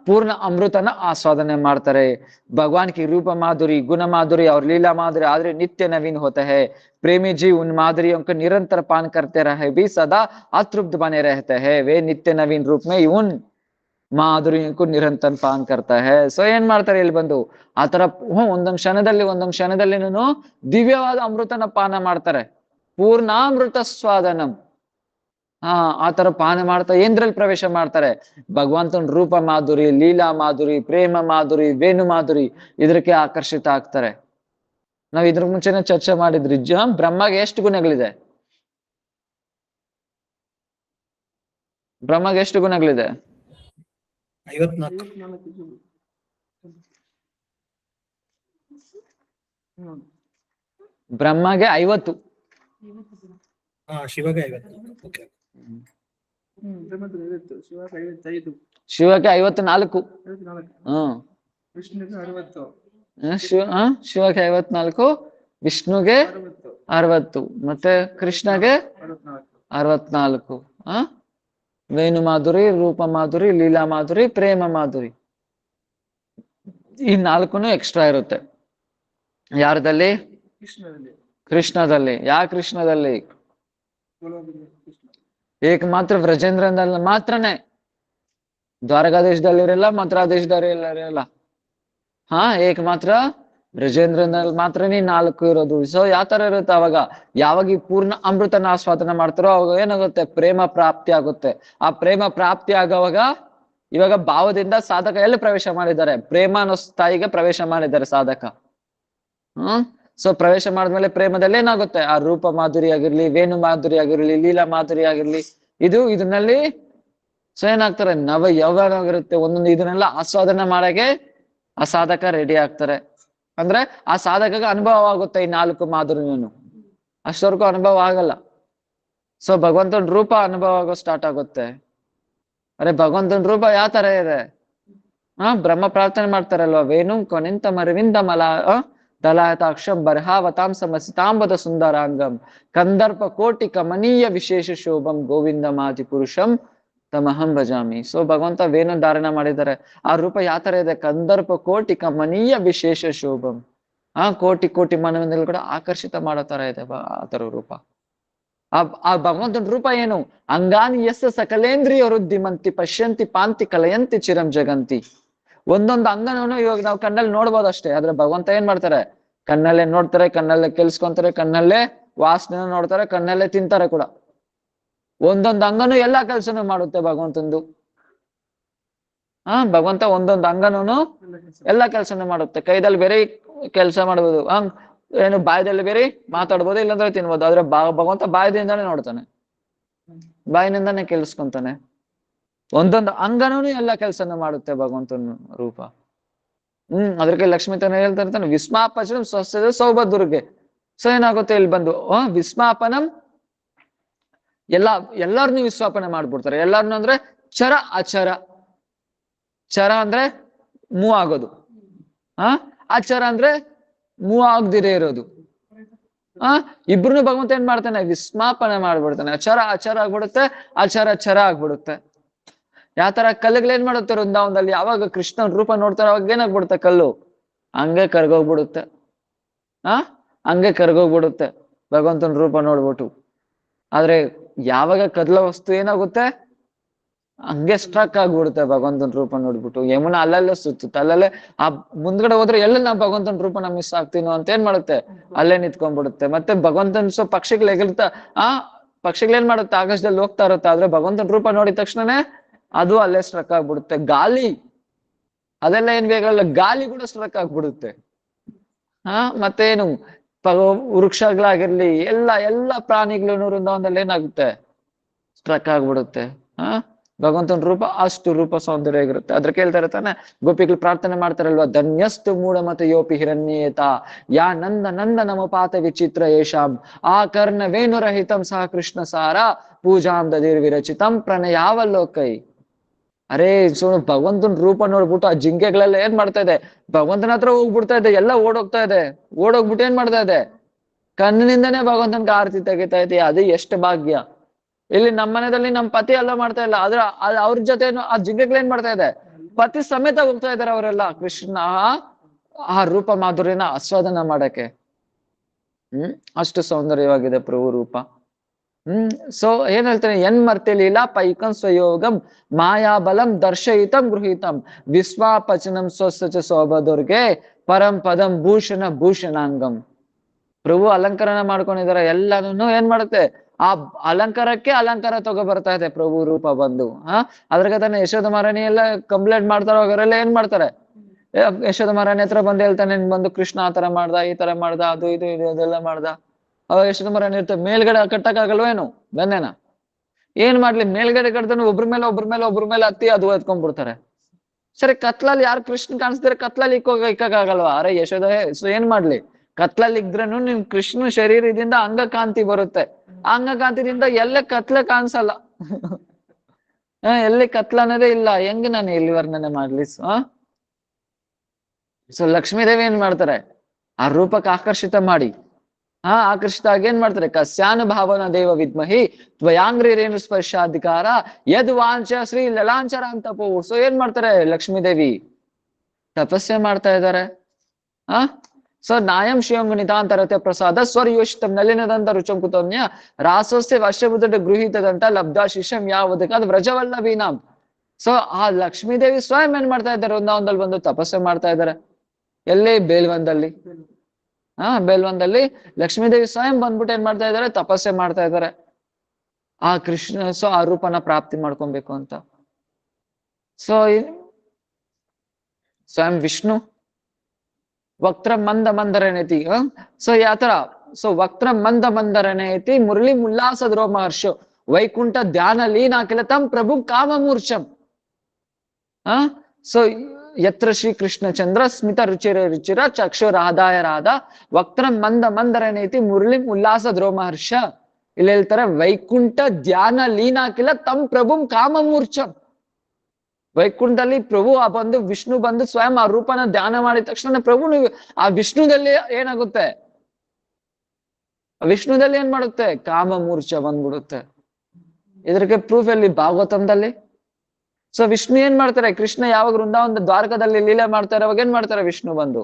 पूर्ण अमृतನ आस्वादने ಮಾಡ್ತಾರೆ. भगवान की रूप माधुरी, गुण माधुरी और लीला माधुरी आदि नित्य नवीन होता है. प्रेमी जी उन माधुरियों को निरंतर पान करते रहे भी सदा अतृप्त बने रहते हैं. वे नित्य नवीन रूप में उन माधुरियों को निरंतर पान करता है. ಸೊ ಏನ್ ಮಾಡ್ತಾರೆ ಇಲ್ಲಿ ಬಂದು? ಆತರ ಒಂದೊಂದ್ ಕ್ಷಣದಲ್ಲಿ ದಿವ್ಯವಾದ ಅಮೃತನ ಪಾನ ಮಾಡ್ತಾರೆ. ಪೂರ್ಣಾಮೃತ ಸ್ವಾದನಂ. ಆತರ ಪಾನ ಮಾಡ್ತಾ ಏನ್ರಲ್ಲಿ ಪ್ರವೇಶ ಮಾಡ್ತಾರೆ? ಭಗವಂತನ ರೂಪ ಮಾಧುರಿ, ಲೀಲಾ ಮಾಧುರಿ, ಪ್ರೇಮ ಮಾಧುರಿ, ವೇಣು ಮಾಧುರಿ, ಇದಕ್ಕೆ ಆಕರ್ಷಿತ ಆಗ್ತಾರೆ. ನಾವ್ ಇದ್ರ ಮುಂಚೆನೆ ಚರ್ಚೆ ಮಾಡಿದ್ರಿ, ಬ್ರಹ್ಮಗೆ ಎಷ್ಟು ಗುಣಗಳಿದೆ? ಬ್ರಹ್ಮಗೆ ಎಷ್ಟು ಗುಣಗಳಿದೆ? 54. ಬ್ರಹ್ಮಗೆ 50. ಶಿವಗೆ 50. ಶಿವಕ್ಕೆ 54. ಶಿವಕ್ಕೆ 54, ವಿಷ್ಣುಗೆ 60, ಮತ್ತೆ ಕೃಷ್ಣಗೆ 64. ವೇಣು ಮಾಧುರಿ, ರೂಪ ಮಾಧುರಿ, ಲೀಲಾ ಮಾಧುರಿ, ಪ್ರೇಮ ಮಾಧುರಿ, ಈ 4 ಎಕ್ಸ್ಟ್ರಾ ಇರುತ್ತೆ. ಯಾರದಲ್ಲಿ? ಕೃಷ್ಣದಲ್ಲಿ. ಯಾ ಕೃಷ್ಣದಲ್ಲಿ? ಏಕ ಮಾತ್ರ ವ್ರಜೇಂದ್ರನಲ್ಲಿ ಮಾತ್ರನೇ. ದ್ವಾರಕಾದೇಶದಲ್ಲಿ ಇರಲ್ಲ, ಮಥುರಾದೇಶದಲ್ಲಿ ಇರಲ್ಲ. ಏಕ ಮಾತ್ರ ಬ್ರಜೇಂದ್ರನಲ್ಲಿ ಮಾತ್ರನೇ 4 ಇರೋದು. ಸೊ ಯಾವ ತರ ಇರುತ್ತೆ ಅವಾಗ? ಯಾವಾಗ ಈ ಪೂರ್ಣ ಅಮೃತನ ಆಸ್ವಾದನ ಮಾಡ್ತಾರೋ ಅವಾಗ ಏನಾಗುತ್ತೆ? ಪ್ರೇಮ ಪ್ರಾಪ್ತಿ ಆಗುತ್ತೆ. ಆ ಪ್ರೇಮ ಪ್ರಾಪ್ತಿ ಆಗೋವಾಗ ಇವಾಗ ಭಾವದಿಂದ ಸಾಧಕ ಎಲ್ಲಿ ಪ್ರವೇಶ ಮಾಡಿದ್ದಾರೆ? ಪ್ರೇಮ ಅನ್ನೋ ಸ್ಥಾಯಿಗೆ ಪ್ರವೇಶ ಮಾಡಿದ್ದಾರೆ ಸಾಧಕ. ಸೊ ಪ್ರವೇಶ ಮಾಡಿದ್ಮೇಲೆ ಪ್ರೇಮದಲ್ಲಿ ಏನಾಗುತ್ತೆ? ಆ ರೂಪ ಮಾಧುರಿ ಆಗಿರ್ಲಿ, ವೇಣು ಮಾಧುರಿ ಆಗಿರ್ಲಿ, ಲೀಲಾ ಮಾಧುರಿ ಆಗಿರ್ಲಿ, ಇದನ್ನಲ್ಲಿ ಸೊ ಏನಾಗ್ತಾರೆ? ನವ ಯೌವನವಾಗಿರುತ್ತೆ. ಒಂದೊಂದು ಇದನ್ನೆಲ್ಲ ಆಸ್ವಾದನ ಮಾಡಕ್ಕೆ ಆ ಸಾಧಕ ರೆಡಿ ಆಗ್ತಾರೆ. ಅಂದ್ರೆ ಆ ಸಾಧಕಗೆ ಅನುಭವ ಆಗುತ್ತೆ ಈ 4 ಮಾಧುರ್ಯನು. ಅಷ್ಟವರೆಗೂ ಅನುಭವ ಆಗಲ್ಲ. ಸೊ ಭಗವಂತನ ರೂಪ ಅನುಭವ ಆಗೋ ಸ್ಟಾರ್ಟ್ ಆಗುತ್ತೆ. ಅರೆ ಭಗವಂತನ ರೂಪ ಯಾವ ತರ ಇದೆ? ಬ್ರಹ್ಮ ಪ್ರಾರ್ಥನೆ ಮಾಡ್ತಾರಲ್ವಾ, ವೇಣು ಕೊನಿಂತ ಮರವಿಂದ ಮಲ ದಲಾಯತಾಕ್ಷಂ ಬರ್ಹಾವತಾಂ ಸಮಸಿತಾಂಬದ ಸುಂದರಾಂಗಂ ಕಂದರ್ಪ ಕೋಟಿ ಕಮನೀಯ ವಿಶೇಷ ಶೋಭಂ ಗೋವಿಂದ ಮಾತಿ ಪುರುಷಂ ತಮಹಂ ಭಜಾಮಿ. ಸೊ ಭಗವಂತ ವೇಣು ಧಾರಣ ಮಾಡಿದ್ದಾರೆ. ಆ ರೂಪ ಯಾವ ತರ ಇದೆ? ಕಂದರ್ಪ ಕೋಟಿ ಕಮನೀಯ ವಿಶೇಷ ಶೋಭಂ. ಕೋಟಿ ಕೋಟಿ ಮನವಿನಲ್ಲಿ ಕೂಡ ಆಕರ್ಷಿತ ಮಾಡೋ ತರ ಇದೆ ಆ ತರ ರೂಪ. ಆ ಭಗವಂತನ ರೂಪ ಏನು? ಅಂಗಾನಿ ಯಸ್ಸ ಸಕಲೇಂದ್ರಿಯ ವೃದ್ಧಿಮಂತಿ ಪಶ್ಯಂತಿ ಪಾಂತಿ ಕಲಯಂತಿ ಚಿರಂ ಜಗಂತಿ. ಒಂದೊಂದು ಅಂಗನೂ ಇವಾಗ ನಾವು ಕಣ್ಣಲ್ಲಿ ನೋಡ್ಬೋದು ಅಷ್ಟೇ. ಆದ್ರೆ ಭಗವಂತ ಏನ್ ಮಾಡ್ತಾರೆ? ಕಣ್ಣಲ್ಲೇ ನೋಡ್ತಾರೆ, ಕಣ್ಣಲ್ಲೇ ಕೆಲ್ಸ್ಕೊಂತಾರೆ, ಕಣ್ಣಲ್ಲೇ ವಾಸನೆ ನೋಡ್ತಾರೆ, ಕಣ್ಣಲ್ಲೇ ತಿಂತಾರೆ ಕೂಡ. ಒಂದೊಂದು ಅಂಗನು ಎಲ್ಲಾ ಕೆಲ್ಸನೂ ಮಾಡುತ್ತೆ ಭಗವಂತಂದು. ಭಗವಂತ ಒಂದೊಂದು ಅಂಗನೂ ಎಲ್ಲಾ ಕೆಲ್ಸನೂ ಮಾಡುತ್ತೆ. ಕೈದಲ್ಲಿ ಬೇರೆ ಕೆಲಸ ಮಾಡ್ಬೋದು, ಏನು ಬಾಯದಲ್ಲಿ ಬೇರೆ ಮಾತಾಡ್ಬೋದು, ಇಲ್ಲಾಂದ್ರೆ ತಿನ್ಬೋದು. ಆದ್ರೆ ಭಗವಂತ ಬಾಯದಿಂದಾನೇ ನೋಡ್ತಾನೆ, ಬಾಯಿನಿಂದಾನೇ ಕೆಲ್ಸ್ಕೊಂತಾನೆ. ಒಂದೊಂದು ಅಂಗನೂ ಎಲ್ಲಾ ಕೆಲ್ಸನೂ ಮಾಡುತ್ತೆ ಭಗವಂತನ ರೂಪ. ಅದಕ್ಕೆ ಲಕ್ಷ್ಮೀ ತನ ಹೇಳ್ತಾ ಇರ್ತಾನೆ, ವಿಸ್ಮಾಪಚನಂ ಸ್ವಸ್ಯ ಸೌಭದ್ದುರ್ಗೆ. ಸೊ ಏನಾಗುತ್ತೆ ಇಲ್ಲಿ ಬಂದು ವಿಸ್ಮಾಪನಂ, ಎಲ್ಲಾರನ್ನೂ ವಿಸ್ವಾಪನೆ ಮಾಡ್ಬಿಡ್ತಾರೆ. ಎಲ್ಲಾರನ್ನು ಅಂದ್ರೆ ಚರ ಅಚರ. ಚರ ಅಂದ್ರೆ ಮೂವ್ ಆಗೋದು, ಅಚರ ಅಂದ್ರೆ ಮೂವ್ ಆಗದಿರೇ ಇರೋದು. ಇಬ್ರು ಭಗವಂತ ಏನ್ ಮಾಡ್ತಾನೆ? ವಿಸ್ಮಾಪನೆ ಮಾಡ್ಬಿಡ್ತಾನೆ. ಅಚರ ಅಚರ ಆಗ್ಬಿಡುತ್ತೆ, ಅಚರ ಚರ ಆಗ್ಬಿಡುತ್ತೆ. ಯಾವ ತರ ಕಲ್ಲುಗಳು ಏನ್ ಮಾಡುತ್ತೆ ವೃಂದಾವನದಲ್ಲಿ? ಯಾವಾಗ ಕೃಷ್ಣನ್ ರೂಪ ನೋಡ್ತಾರೆ ಅವಾಗ ಏನಾಗ್ಬಿಡುತ್ತೆ? ಕಲ್ಲು ಹಂಗೆ ಕರ್ಗೋಗ್ಬಿಡುತ್ತೆ. ಹಂಗೆ ಕರ್ಗೋಗ್ಬಿಡುತ್ತೆ ಭಗವಂತನ ರೂಪ ನೋಡ್ಬಿಟ್ಟು. ಆದ್ರೆ ಯಾವಾಗ ಕದಲ ವಸ್ತು ಏನಾಗುತ್ತೆ? ಹಂಗೆ ಸ್ಟ್ರಕ್ ಆಗ್ಬಿಡುತ್ತೆ ಭಗವಂತನ ರೂಪ ನೋಡ್ಬಿಟ್ಟು. ಯಮುನಾ ಅಲ್ಲಲ್ಲೇ ಸುತ್ತುತ್ತೆ, ಅಲ್ಲಲ್ಲೇ ಆ ಮುಂದ್ಗಡೆ ಹೋದ್ರೆ ಎಲ್ಲ ನಾವು ಭಗವಂತನ ರೂಪನ ಮಿಸ್ ಆಗ್ತೀನೋ ಅಂತ ಏನ್ ಮಾಡುತ್ತೆ? ಅಲ್ಲೇ ನಿಂತ್ಕೊಂಡ್ಬಿಡುತ್ತೆ. ಮತ್ತೆ ಭಗವಂತನ ಪಕ್ಷಿಗಳು ಎಗಿರ್ತಾ ಪಕ್ಷಿಗಳು ಏನ್ ಮಾಡುತ್ತೆ? ಆಕಾಶದಲ್ಲಿ ಹೋಗ್ತಾ ಇರುತ್ತೆ. ಆದ್ರೆ ಭಗವಂತನ ರೂಪ ನೋಡಿದ ತಕ್ಷಣನೇ ಅದು ಅಲ್ಲೇ ಸ್ಟ್ರಕ್ ಆಗ್ಬಿಡುತ್ತೆ. ಗಾಳಿ ಅದೆಲ್ಲ ಏನ್ ಬೇಕಾಗಲ್ಲ, ಗಾಳಿ ಕೂಡ ಸ್ಟ್ರಕ್ ಆಗ್ಬಿಡುತ್ತೆ. ಮತ್ತೇನು ವೃಕ್ಷಗಳಾಗಿರ್ಲಿ, ಎಲ್ಲ ಪ್ರಾಣಿಗಳು ವೃಂದಾವನದಲ್ಲಿ ಏನಾಗುತ್ತೆ? ಸ್ಟ್ರಕ್ ಆಗ್ಬಿಡುತ್ತೆ. ಭಗವಂತನ ರೂಪ ಅಷ್ಟು ರೂಪ ಸೌಂದರ್ಯ ಆಗಿರುತ್ತೆ. ಅದ್ರ ಕೇಳ್ತಾ ಇರ್ತಾನೆ, ಗೋಪಿಗಳು ಪ್ರಾರ್ಥನೆ ಮಾಡ್ತಾರಲ್ವಾ, ಧನ್ಯಸ್ತು ಮೂಢ ಮತ ಯೋಪಿ ಹಿರಣ್ಯೇತ ಯಾ ನಂದ ನಂದ ನಮಪಾತ ವಿಚಿತ್ರ ಯೇಷಾಂ ಆ ಕರ್ಣ ವೇಣುರಹಿತಂ ಸಹ ಕೃಷ್ಣ ಸಾರ ಪೂಜಾಂ ದದಿರ್ ವಿರಚಿತಂ ಪ್ರಣಯಾವಲೋಕೈ. ಅರೇ ಭಗವಂತನ ರೂಪ ನೋಡ್ಬಿಟ್ಟು ಆ ಜಿಂಕೆಗಳೆಲ್ಲ ಏನ್ ಮಾಡ್ತಾ ಇದೆ? ಭಗವಂತನ ಹತ್ರ ಹೋಗ್ಬಿಡ್ತಾ ಇದೆ, ಎಲ್ಲ ಓಡೋಗ್ತಾ ಇದೆ. ಓಡೋಗ್ಬಿಟ್ಟು ಏನ್ ಮಾಡ್ತಾ ಇದೆ? ಕಣ್ಣಿನಿಂದನೇ ಭಗವಂತನ್ಗೆ ಆರತಿ ತೆಗಿತಾ ಇದೆ. ಅದು ಎಷ್ಟು ಭಾಗ್ಯ! ಇಲ್ಲಿ ನಮ್ಮ ಮನೆಯಲ್ಲಿ ನಮ್ಮ ಪತಿ ಎಲ್ಲ ಮಾಡ್ತಾ ಇಲ್ಲ, ಆದ್ರೆ ಅವ್ರ ಜೊತೆ ಆ ಜಿಂಕೆಗಳು ಏನ್ ಮಾಡ್ತಾ ಇದೆ? ಪತಿ ಸಮೇತ ಹೋಗ್ತಾ ಇದಾರೆ ಅವರೆಲ್ಲ ಕೃಷ್ಣ ಆ ರೂಪ ಮಾಧುರ್ಯನ ಆಸ್ವಾದನ ಮಾಡಕ್ಕೆ. ಅಷ್ಟು ಸೌಂದರ್ಯವಾಗಿದೆ ಪ್ರಭು ರೂಪ. ಸೊ ಏನ್ ಹೇಳ್ತಾನೆ? ಎನ್ ಮರ್ತೆ ಲೀಲಾ ಪೈಕಂ ಸ್ವಯೋಗಂ ಮಾಯಾಬಲಂ ದರ್ಶಯಿತಂ ಗೃಹೀತಂ ವಿಶ್ವಾಪಚನಂ ಸ್ವಸ್ಸ ಸೌಭದುರ್ಗೆ ಪರಂ ಪದಂ ಭೂಷಣ ಭೂಷಣಾಂಗಂ. ಪ್ರಭು ಅಲಂಕರಣ ಮಾಡ್ಕೊಂಡಿದಾರೆ. ಎಲ್ಲಾನು ಏನ್ ಮಾಡುತ್ತೆ? ಆ ಅಲಂಕಾರಕ್ಕೆ ಅಲಂಕಾರ ತಗೋ ಬರ್ತಾ ಇದೆ ಪ್ರಭು ರೂಪ ಬಂದು. ಅದ್ರಾಗ ತಾನೆ ಯಶೋಧ ಮಹಾರಾಣಿ ಎಲ್ಲ ಕಂಪ್ಲೇಂಟ್ ಮಾಡ್ತಾರೋ ಅವರೆಲ್ಲ ಏನ್ ಮಾಡ್ತಾರೆ? ಯಶೋಧ ಮಹಾರಾಣಿ ಹತ್ರ ಬಂದು ಹೇಳ್ತಾನೆ, ಬಂದು ಕೃಷ್ಣ ಆ ತರ ಮಾಡ್ದ, ಈ ತರ ಮಾಡ್ದ, ಅದು ಇದು ಅದೆಲ್ಲ ಮಾಡ್ದ. ಅವಾಗ ಯಶೋಧ ಮಹಾರಾಣಿ ಇರ್ತದೆ, ಮೇಲ್ಗಡೆ ಕಟ್ಟಕ್ಕಾಗಲ್ವೇನು ಗನ್ನೆನ? ಏನ್ ಮಾಡ್ಲಿ? ಮೇಲ್ಗಡೆ ಕಟ್ತಾನೆ ಒಬ್ರ ಮೇಲೆ ಹತ್ತಿ ಅದು ಎತ್ಕೊಂಡ್ಬಿಡ್ತಾರೆ. ಸರಿ, ಕತ್ಲಲ್ಲಿ ಯಾರು ಕೃಷ್ಣ ಕಾಣಿಸ್ತಾರೆ? ಕತ್ಲಲ್ಲಿ ಇಕ್ಕಾಗಲ್ವಾ? ಅರೆ ಯಶೋಧ ಏನ್ ಮಾಡ್ಲಿ? ಕತ್ಲಲ್ಲಿ ಇದ್ರೇನು ನಿಮ್ ಕೃಷ್ಣ ಶರೀರದಿಂದ ಅಂಗಕಾಂತಿ ಬರುತ್ತೆ. ಅಂಗಕಾಂತಿದಿಂದ ಎಲ್ಲೇ ಕತ್ಲೆ ಕಾಣಿಸಲ್ಲ. ಎಲ್ಲಿ ಕತ್ಲ ಅನ್ನೋದೇ ಇಲ್ಲ. ಹೆಂಗ್ ನಾನು ಎಲ್ಲಿ ವರ್ಣನೆ ಮಾಡ್ಲಿ? ಸೊ ಲಕ್ಷ್ಮೀದೇವಿ ಏನ್ ಮಾಡ್ತಾರೆ? ಆ ರೂಪಕ್ಕೆ ಆಕರ್ಷಿತ ಮಾಡಿ ಆಕರ್ಷಿತ ಆಗಿ ಏನ್ ಮಾಡ್ತಾರೆ? ಕಸ್ಯಾನುಭಾವನ ದೇವ ವಿದ್ಮಹಿ ತ್ವಯಾಂಗ್ರಿ ರೇಣು ಸ್ಪರ್ಶಾಧಿಕಾರ ಯದ್ ವಾಂಚ ಶ್ರೀ ಲಲಾಂಚರ ಅಂತ ಪೋ. ಸೊ ಏನ್ ಮಾಡ್ತಾರೆ? ಲಕ್ಷ್ಮೀದೇವಿ ತಪಸ್ಸೆ ಮಾಡ್ತಾ ಇದ್ದಾರೆ. ಸೊ ನಾಯಂ ಶಿವಂಗ ನಿತಾಂತರತೆ ಪ್ರಸಾದ ಸ್ವರ್ಯೋಷಿತಂ ನಲಿನದಂತ ರುಚಂ ಕುತಮ್ಯ ರಾಸೋಸ್ಯ ವಶ್ಯಬುದ್ಧ ಗೃಹೀತದಂತ ಲಬ್ಧ ಶಿಷ್ಯಂ ಯಾವುದಕ್ಕೆ ಅದು ವ್ರಜವಲ್ಲಭೀನಾಂ. ಸೊ ಆ ಲಕ್ಷ್ಮೀದೇವಿ ಸ್ವಯಂ ಏನ್ ಮಾಡ್ತಾ ಇದ್ದಾರೆ? ವೃಂದಾವನದಲ್ಲಿ ಬಂದು ತಪಸ್ಸೆ ಮಾಡ್ತಾ ಇದ್ದಾರೆ. ಎಲ್ಲಿ ಬೇಲ್ವಂದಲ್ಲಿ. ಬೇಲ್ವಂದಲ್ಲಿ ಲಕ್ಷ್ಮೀದೇವಿ ಸ್ವಯಂ ಬಂದ್ಬಿಟ್ಟು ಏನ್ ಮಾಡ್ತಾ ಇದಾರೆ, ತಪಸ್ಸೆ ಮಾಡ್ತಾ ಇದಾರೆ ಆ ಕೃಷ್ಣ, ಸೊ ಆ ರೂಪನ ಪ್ರಾಪ್ತಿ ಮಾಡ್ಕೊಬೇಕು ಅಂತ. ಸೊ ಸ್ವಯಂ ವಿಷ್ಣು ವಕ್ರ ಮಂದ ಮಂದರನೇತಿ. ಸೊ ಯಾತರ, ಸೊ ವಕ್ರ ಮಂದ ಮಂದರನೇತಿ ಮುರಳಿ ಉಲ್ಲಾಸ ಧ್ರುವ ಮಹರ್ಷ ವೈಕುಂಠ ಧ್ಯಾನ ಲೀನಾಖಿಲತಂ ಪ್ರಭು ಕಾಮ ಮೂರ್ಛಂ. ಸೊ ಯತ್ರ ಶ್ರೀ ಕೃಷ್ಣ ಚಂದ್ರ ಸ್ಮಿತ ರುಚಿರ ರುಚಿರ ಚಕ್ಷು ರಾಧಾಯ ರಾಧ ವಕ್ರ ಮಂದ ಮಂದರನೇತಿ ಮುರಳಿ ಉಲ್ಲಾಸ ಧ್ರುವ ಮಹರ್ಷ. ಇಲ್ಲಿ ಹೇಳ್ತಾರೆ ವೈಕುಂಠ ಧ್ಯಾನ ಲೀನಾಖಿಲ ತಂ ಪ್ರಭು ಕಾಮ ಮೂರ್ಛಂ. ವೈಕುಂಠದಲ್ಲಿ ಪ್ರಭು ಬಂದು ವಿಷ್ಣು ಬಂದು ಸ್ವಯಂ ಆ ರೂಪನ ಧ್ಯಾನ ಮಾಡಿದ ತಕ್ಷಣ ಪ್ರಭು ಆ ವಿಷ್ಣುದಲ್ಲಿ ಏನಾಗುತ್ತೆ, ವಿಷ್ಣುದಲ್ಲಿ ಏನ್ ಮಾಡುತ್ತೆ, ಕಾಮ ಮೂರ್ಛ ಬಂದ್ಬಿಡುತ್ತೆ. ಇದಕ್ಕೆ ಪ್ರೂಫ್ ಎಲ್ಲಿ, ಭಾಗವತಂದಲ್ಲಿ. ಸೊ ವಿಷ್ಣು ಏನ್ ಮಾಡ್ತಾರೆ, ಕೃಷ್ಣ ಯಾವಾಗ ವೃಂದಾವನ ದ್ವಾರಕದಲ್ಲಿ ಲೀಲೆ ಮಾಡ್ತಾರೆ ಅವಾಗ ಏನ್ ಮಾಡ್ತಾರೆ, ವಿಷ್ಣು ಬಂದು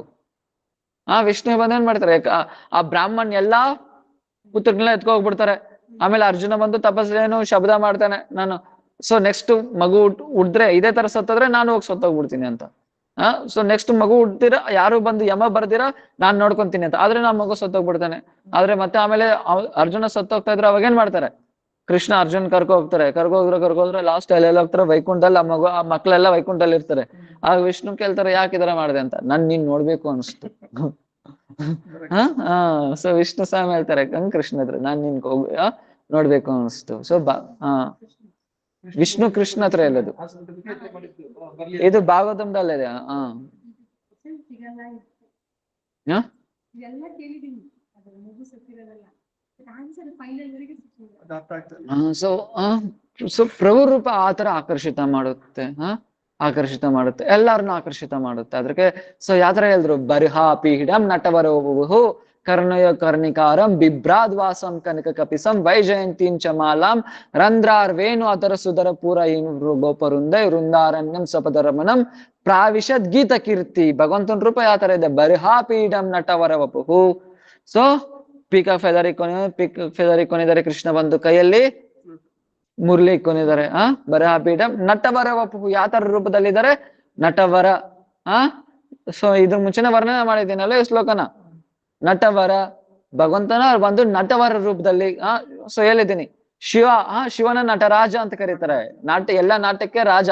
ವಿಷ್ಣು ಬಂದು ಏನ್ ಮಾಡ್ತಾರೆ, ಆ ಬ್ರಾಹ್ಮಣ್ ಎಲ್ಲಾ ಪುತ್ರಗಳನ್ನ ಎತ್ಕೋಗ್ಬಿಡ್ತಾರೆ. ಆಮೇಲೆ ಅರ್ಜುನ ಬಂದು ತಪಸ್ಸೇನು ಶಬ್ದ ಮಾಡ್ತಾನೆ, ನಾನು ಸೊ ನೆಕ್ಸ್ಟ್ ಮಗು ಹುಟ್ಟಿದ್ರೆ ಇದೇ ತರ ಸತ್ತೋದ್ರೆ ನಾನು ಹೋಗಿ ಸತ್ತೋಗ್ಬಿಡ್ತೀನಿ ಅಂತ. ಸೊ ನೆಕ್ಸ್ಟ್ ಮಗು ಹುಡ್ತೀರಾ, ಯಾರು ಬಂದು ಯಮ ಬರ್ದಿರಾ ನಾನ್ ನೋಡ್ಕೊಂತೀನಿ ಅಂತ. ಆದ್ರೆ ನಾ ಮಗು ಸತ್ತೋಗ್ಬಿಡ್ತಾನೆ. ಆದ್ರೆ ಮತ್ತೆ ಆಮೇಲೆ ಅರ್ಜುನ ಸತ್ತೋಗ್ತಾ ಇದ್ರೆ ಅವಾಗ ಏನ್ ಮಾಡ್ತಾರೆ, ಕೃಷ್ಣ ಅರ್ಜುನ್ ಕರ್ಕೋದ್ರೆ ಲಾಸ್ಟ್ ಎಲ್ಲ ಹೋಗ್ತಾರೆ ವೈಕುಂಠದಲ್ಲಿ. ಆ ಮಗು ಆ ಮಕ್ಳೆಲ್ಲ ವೈಕುಂಠಲ್ಲಿ ಇರ್ತಾರೆ. ಆಗ ವಿಷ್ಣು ಕೇಳ್ತಾರೆ ಯಾಕೆ ಇದರ ಮಾಡಿದೆ ಅಂತ. ನೀನ್ ನೋಡ್ಬೇಕು ಅನಿಸ್ತು. ಸೊ ವಿಷ್ಣು ಸ್ವಾಮಿ ಹೇಳ್ತಾರೆ ಕೃಷ್ಣ ಹತ್ರ, ನಾನ್ ನಿನ್ ನೋಡ್ಬೇಕು ಅನಿಸ್ತು. ಸೊ ವಿಷ್ಣು ಕೃಷ್ಣ ಹತ್ರ ಎಲ್ಲದು ಇದು ಭಾಗವತಂದಲ್ಲಿದೆ. ಸೊ ಪ್ರಭು ರೂಪ ಆತರ ಆಕರ್ಷಿತ ಮಾಡುತ್ತೆ, ಆಕರ್ಷಿತ ಮಾಡುತ್ತೆ, ಎಲ್ಲಾರನ್ನು ಆಕರ್ಷಿತ ಮಾಡುತ್ತೆ. ಅದಕ್ಕೆ ಸೊ ಯಾತರ ಹೇಳಿದ್ರು, ಬರ್ಹಾ ಪೀಡಂ ನಟವರೋಬಹು ಕರ್ಣಯ ಕರ್ಣಿಕಾರಂ ಬಿಭ್ರಾದ್ವಾಸಂ ಕನಕ ಕಪಿಸಂ ವೈಜಯಂತೀಂ ಚ ಮಾಲಾಂ ರಂಧ್ರಾರ್ ವೇಣು ಅದರ ಸುಧರ ಪೂರ ಗೋಪರುಂದೈ ವೃಂದಾರಣ್ಯಂ ಸಪದರಮಣಂ ಪ್ರಾವಿಶದ್ ಗೀತ ಕೀರ್ತಿ. ಭಗವಂತನ ರೂಪ ಯಾವ ತರ ಇದೆ, ಬರ್ಹಾ ಪೀಡಂ ನಟವರ ವಪುಹು. ಸೊ ಪೀಕ ಫೆದರಿ ಕೊನಿದ್ದಾರೆ ಕೃಷ್ಣ ಬಂದು ಕೈಯಲ್ಲಿ ಮುರ್ಲಿ ಕೊನಿದ್ದಾರೆ. ಬರ್ಹಾ ಪೀಡಂ ನಟವರ ವಪುಹು. ಯಾವ ತರ ರೂಪದಲ್ಲಿದ್ದಾರೆ, ನಟವರ. ಸೊ ಇದ್ರ ಮುಂಚೆನೆ ವರ್ಣನೆ ಮಾಡಿದ್ದೀನಲ್ಲ ಈ ಶ್ಲೋಕನ. ನಟವರ ಭಗವಂತನ ಬಂದು ನಟವರ ರೂಪದಲ್ಲಿ. ಸೊ ಹೇಳಿದ್ದೀನಿ ಶಿವನ ನಟರಾಜ ಅಂತ ಕರೀತಾರೆ. ಎಲ್ಲಾ ನಾಟ್ಯಕ್ಕೆ ರಾಜ,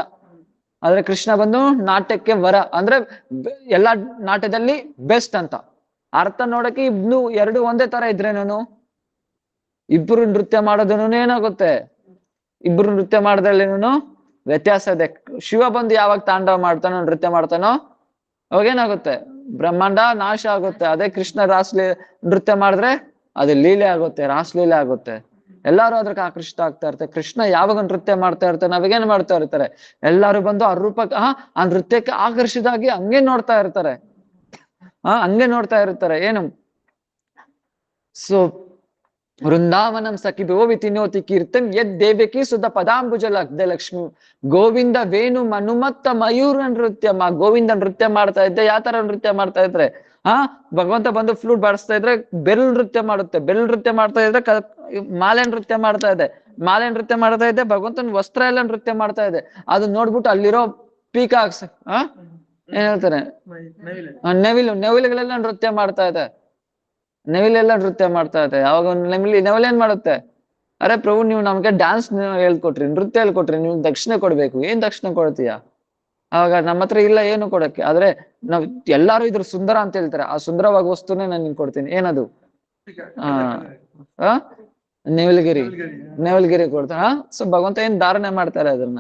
ಆದ್ರೆ ಕೃಷ್ಣ ಬಂದು ನಾಟ್ಯಕ್ಕೆ ವರ, ಅಂದ್ರೆ ಎಲ್ಲಾ ನಾಟ್ಯದಲ್ಲಿ ಬೆಸ್ಟ್ ಅಂತ ಅರ್ಥ. ನೋಡಕ್ಕೆ ಎರಡು ಒಂದೇ ತರ ಇದ್ರೇನು, ಇಬ್ರು ನೃತ್ಯ ಮಾಡೋದನ್ನು ಏನಾಗುತ್ತೆ, ಇಬ್ರು ನೃತ್ಯ ಮಾಡೋದ್ರಲ್ಲೇನು ವ್ಯತ್ಯಾಸ ಇದೆ. ಶಿವ ಬಂದು ಯಾವಾಗ ತಾಂಡವ ಮಾಡ್ತಾನೋ, ನೃತ್ಯ ಮಾಡ್ತಾನೋ ಅವಾಗೇನಾಗುತ್ತೆ, ಬ್ರಹ್ಮಾಂಡ ನಾಶ ಆಗುತ್ತೆ. ಅದೇ ಕೃಷ್ಣ ನೃತ್ಯ ಮಾಡಿದ್ರೆ ಅದು ಲೀಲೆ ಆಗುತ್ತೆ, ರಾಸಲೀಲೆ ಆಗುತ್ತೆ. ಎಲ್ಲಾರು ಅದಕ್ಕೆ ಆಕರ್ಷಿತ ಆಗ್ತಾ ಇರ್ತಾರೆ. ಕೃಷ್ಣ ಯಾವಾಗ ನೃತ್ಯ ಮಾಡ್ತಾ ಇರ್ತಾನೆ ಅವಾಗೇನ್ ಮಾಡ್ತಾ ಇರ್ತಾರೆ, ಎಲ್ಲಾರು ಬಂದು ಆ ರೂಪಕ್ಕೆ ಆ ನೃತ್ಯಕ್ಕೆ ಆಕರ್ಷಿತ ಆಗಿ ಹಂಗೆ ನೋಡ್ತಾ ಇರ್ತಾರೆ, ಹಂಗೆ ನೋಡ್ತಾ ಇರ್ತಾರೆ. ಏನು ಸೊ ವೃಂದಾವನಂ ಸಖಿ ವಿತಿನೋತಿ ಕೀರ್ತನ್ ಯದ್ ದೇವಕಿ ಸುಧ ಪದಾಂಬುಜ ಲಕ್ಷ್ಮಿ ಗೋವಿಂದ ವೇಣು ಮನುಮತ್ತ ಮಯೂರ ನೃತ್ಯ. ಗೋವಿಂದ ನೃತ್ಯ ಮಾಡ್ತಾ ಇದ್ದೆ. ಯಾವ ತರ ನೃತ್ಯ ಮಾಡ್ತಾ ಇದ್ರೆ, ಭಗವಂತ ಬಂದು ಫ್ಲೂಟ್ ಬಾರಿಸ್ತಾ ಇದ್ರೆ ಬೆರಳು ನೃತ್ಯ ಮಾಡುತ್ತೆ, ಬೆರಳು ನೃತ್ಯ ಮಾಡ್ತಾ ಇದ್ರೆ ಮಾಲೆ ನೃತ್ಯ ಮಾಡ್ತಾ ಇದೆ, ಮಾಲೆ ನೃತ್ಯ ಮಾಡ್ತಾ ಇದ್ದೆ. ಭಗವಂತನ ವಸ್ತ್ರ ಎಲ್ಲ ನೃತ್ಯ ಮಾಡ್ತಾ ಇದೆ. ಅದು ನೋಡ್ಬಿಟ್ಟು ಅಲ್ಲಿರೋ ಪೀಕಾಕ್ಸ್ ಏನ್ ಹೇಳ್ತಾರೆ, ನೆವಿಲುಗಳೆಲ್ಲ ನೃತ್ಯ ಮಾಡ್ತಾ ಇದೆ, ನೆವಿಲೆಲ್ಲ ನೃತ್ಯ ಮಾಡ್ತಾ ಇದೆ. ಯಾವಾಗ ನೆವಿಲ್ ಏನ್ ಮಾಡುತ್ತೆ, ಅರೆ ಪ್ರಭು ನೀವು ನಮ್ಗೆ ಡ್ಯಾನ್ಸ್ ಹೇಳ್ಕೊಟ್ರಿ, ನೃತ್ಯ ಹೇಳ್ಕೊಟ್ರಿ, ನೀವು ದಕ್ಷಿಣೆ ಕೊಡ್ಬೇಕು, ಏನ್ ದಕ್ಷಿಣೆ ಕೊಡ್ತೀಯಾ? ಅವಾಗ ನಮ್ಮ ಹತ್ರ ಇಲ್ಲ ಏನು ಕೊಡಕ್ಕೆ. ಆದ್ರೆ ನಾವ್ ಎಲ್ಲಾರು ಇದ್ರ ಸುಂದರ ಅಂತ ಹೇಳ್ತಾರೆ, ಆ ಸುಂದರವಾದ ವಸ್ತುನೇ ನಾನು ನಿನ್ಗೆ ಕೊಡ್ತೀನಿ. ಏನದು, ನೆವಲ್ಗಿರಿ ಕೊಡ್ತಾರ. ಸೊ ಭಗವಂತ ಏನ್ ಧಾರಣೆ ಮಾಡ್ತಾರೆ ಅದನ್ನ.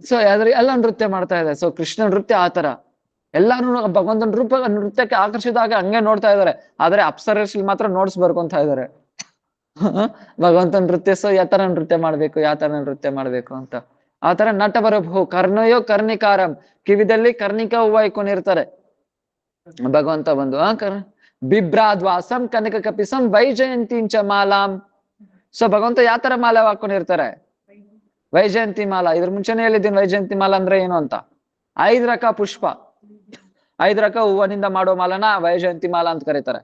ಸೊ ಎಲ್ಲ ನೃತ್ಯ ಮಾಡ್ತಾ ಇದೆ. ಸೊ ಕೃಷ್ಣ ನೃತ್ಯ ಆತರ ಎಲ್ಲಾರು ಭಗವಂತನ ರೂಪ ನೃತ್ಯಕ್ಕೆ ಆಕರ್ಷಿತ ಆಗಿ ಹಂಗೆ ನೋಡ್ತಾ ಇದಾರೆ. ಆದ್ರೆ ಅಪ್ಸರಸ್ಲಿ ಮಾತ್ರ ನೋಟ್ಸ್ ಬರ್ಕೊಂತ ಇದಾರೆ ಭಗವಂತನ ನೃತ್ಯ. ಸೊ ಯಾವ ತರ ನೃತ್ಯ ಮಾಡ್ಬೇಕು, ಯಾವ ತರ ನೃತ್ಯ ಮಾಡ್ಬೇಕು ಅಂತ. ಆತರ ನಟ ಬರಬಹುದು. ಕರ್ಣಯೋ ಕರ್ಣಿಕಾರಂ, ಕಿವಿದಲ್ಲಿ ಕರ್ಣಿಕ ಹೂವ ಇಟ್ಕೊಂಡಿರ್ತಾರೆ ಭಗವಂತ ಬಂದು. ಬಿಭ್ರಾದ್ವಾಸಂ ಕನಕ ಕಪಿಸಂ ವೈಜಯಂತೀಂಚ ಮಾಲಾಂ. ಸೊ ಭಗವಂತ ಯಾವ ತರ ಮಾಲೆ ಹಾಕೊಂಡಿರ್ತಾರೆ, ವೈಜಯಂತಿ ಮಾಲಾ. ಇದ್ರ ಮುಂಚೆನೆ ಹೇಳಿದ್ದೀನಿ ವೈಜಯಂತಿ ಮಾಲಾ ಅಂದ್ರೆ ಏನು ಅಂತ. 5 ರಕ ಪುಷ್ಪ, 5 ರಕ ಹೂವನಿಂದ ಮಾಡೋ ಮಾಲನ ವೈಜಯಂತಿ ಮಾಲಾ ಅಂತ ಕರೀತಾರೆ.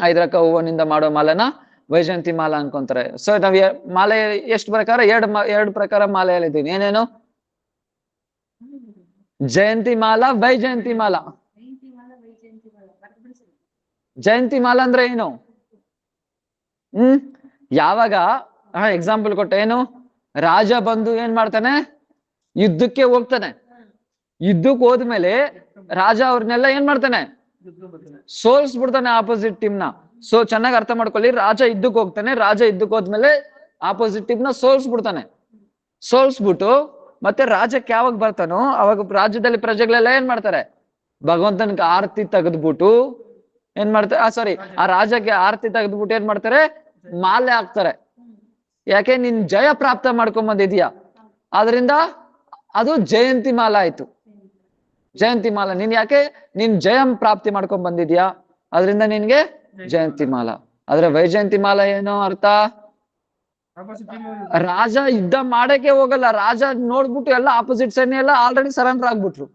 5 ರಕ ಹೂವನಿಂದ ಮಾಡೋ ಮಾಲನ ವೈಜಯಂತಿ ಮಾಲಾ ಅನ್ಕೊಂತಾರೆ. ಸೊ ನಾವ್ ಮಾಲೆ ಎಷ್ಟು ಪ್ರಕಾರ, ಎರಡು ಪ್ರಕಾರ ಮಾಲೆ ಹೇಳಿದ್ದೀನಿ. ಏನೇನು, ಜಯಂತಿ ಮಾಲಾ ವೈಜಯಂತಿ ಮಾಲಾ. ಜಯಂತಿ ಮಾಲಾ ಅಂದ್ರೆ ಏನು? ಯಾವಾಗ ಎಕ್ಸಾಂಪಲ್ ಕೊಟ್ಟೆ, ಏನು ರಾಜ ಬಂದು ಏನ್ ಮಾಡ್ತಾನೆ, ಯುದ್ಧಕ್ಕೆ ಹೋಗ್ತಾನೆ. ಯುದ್ಧಕ್ಕೆ ಹೋದ್ಮೇಲೆ ರಾಜ ಅವ್ರನ್ನೆಲ್ಲ ಏನ್ ಮಾಡ್ತಾನೆ, ಸೋಲ್ಸ್ಬಿಡ್ತಾನೆ ಆಪೋಸಿಟ್ ಟೀಮ್ ನ. ಸೊ ಚೆನ್ನಾಗಿ ಅರ್ಥ ಮಾಡ್ಕೊಳ್ಳಿ, ರಾಜ ಯುದ್ಧಕ್ಕೆ ಹೋಗ್ತಾನೆ, ರಾಜ ಯುದ್ಧಕ್ಕೆ ಹೋದ್ಮೇಲೆ ಆಪೋಸಿಟ್ ಟೀಮ್ ನ ಸೋಲ್ಸ್ಬಿಡ್ತಾನೆ. ಸೋಲ್ಸ್ಬಿಟ್ಟು ಮತ್ತೆ ರಾಜಕ್ಕೆ ಯಾವಾಗ ಬರ್ತಾನೋ ಅವಾಗ ರಾಜ್ಯದಲ್ಲಿ ಪ್ರಜೆಗಳೆಲ್ಲ ಏನ್ ಮಾಡ್ತಾರೆ, ಭಗವಂತನಿಗೆ ಆರತಿ ತೆಗೆದ್ಬಿಟ್ಟು ಏನ್ ಮಾಡ್ತಾರೆ, ಸಾರಿ, ಆ ರಾಜಕ್ಕೆ ಆರತಿ ತೆಗೆದ್ಬಿಟ್ಟು ಏನ್ ಮಾಡ್ತಾರೆ, ಮಾಲೆ ಹಾಕ್ತಾರೆ. ಯಾಕೆ? ನೀನ್ ಜಯ ಪ್ರಾಪ್ತ ಮಾಡ್ಕೊಂಡ್ ಬಂದಿದ್ಯಾ, ಆದ್ರಿಂದ ಅದು ಜಯಂತಿ ಮಾಲ ಆಯ್ತು. ಜಯಂತಿ ಮಾಲ, ನೀನ್ ಯಾಕೆ ನೀನ್ ಜಯ ಪ್ರಾಪ್ತಿ ಮಾಡ್ಕೊಂಡ್ ಬಂದಿದ್ಯಾ, ಅದರಿಂದ ನಿನ್ಗೆ ಜಯಂತಿ ಮಾಲ. ಆದ್ರೆ ವೈಜಯಂತಿ ಮಾಲ ಏನೋ ಅರ್ಥ, ರಾಜ ಯುದ್ಧ ಮಾಡಕ್ಕೆ ಹೋಗಲ್ಲ, ರಾಜ ನೋಡ್ಬಿಟ್ಟು ಎಲ್ಲ ಆಪೋಸಿಟ್ ಸೈನ್ಯ ಎಲ್ಲ ಆಲ್ರೆಡಿ ಸರೆಂಡರ್ ಆಗ್ಬಿಟ್ರು.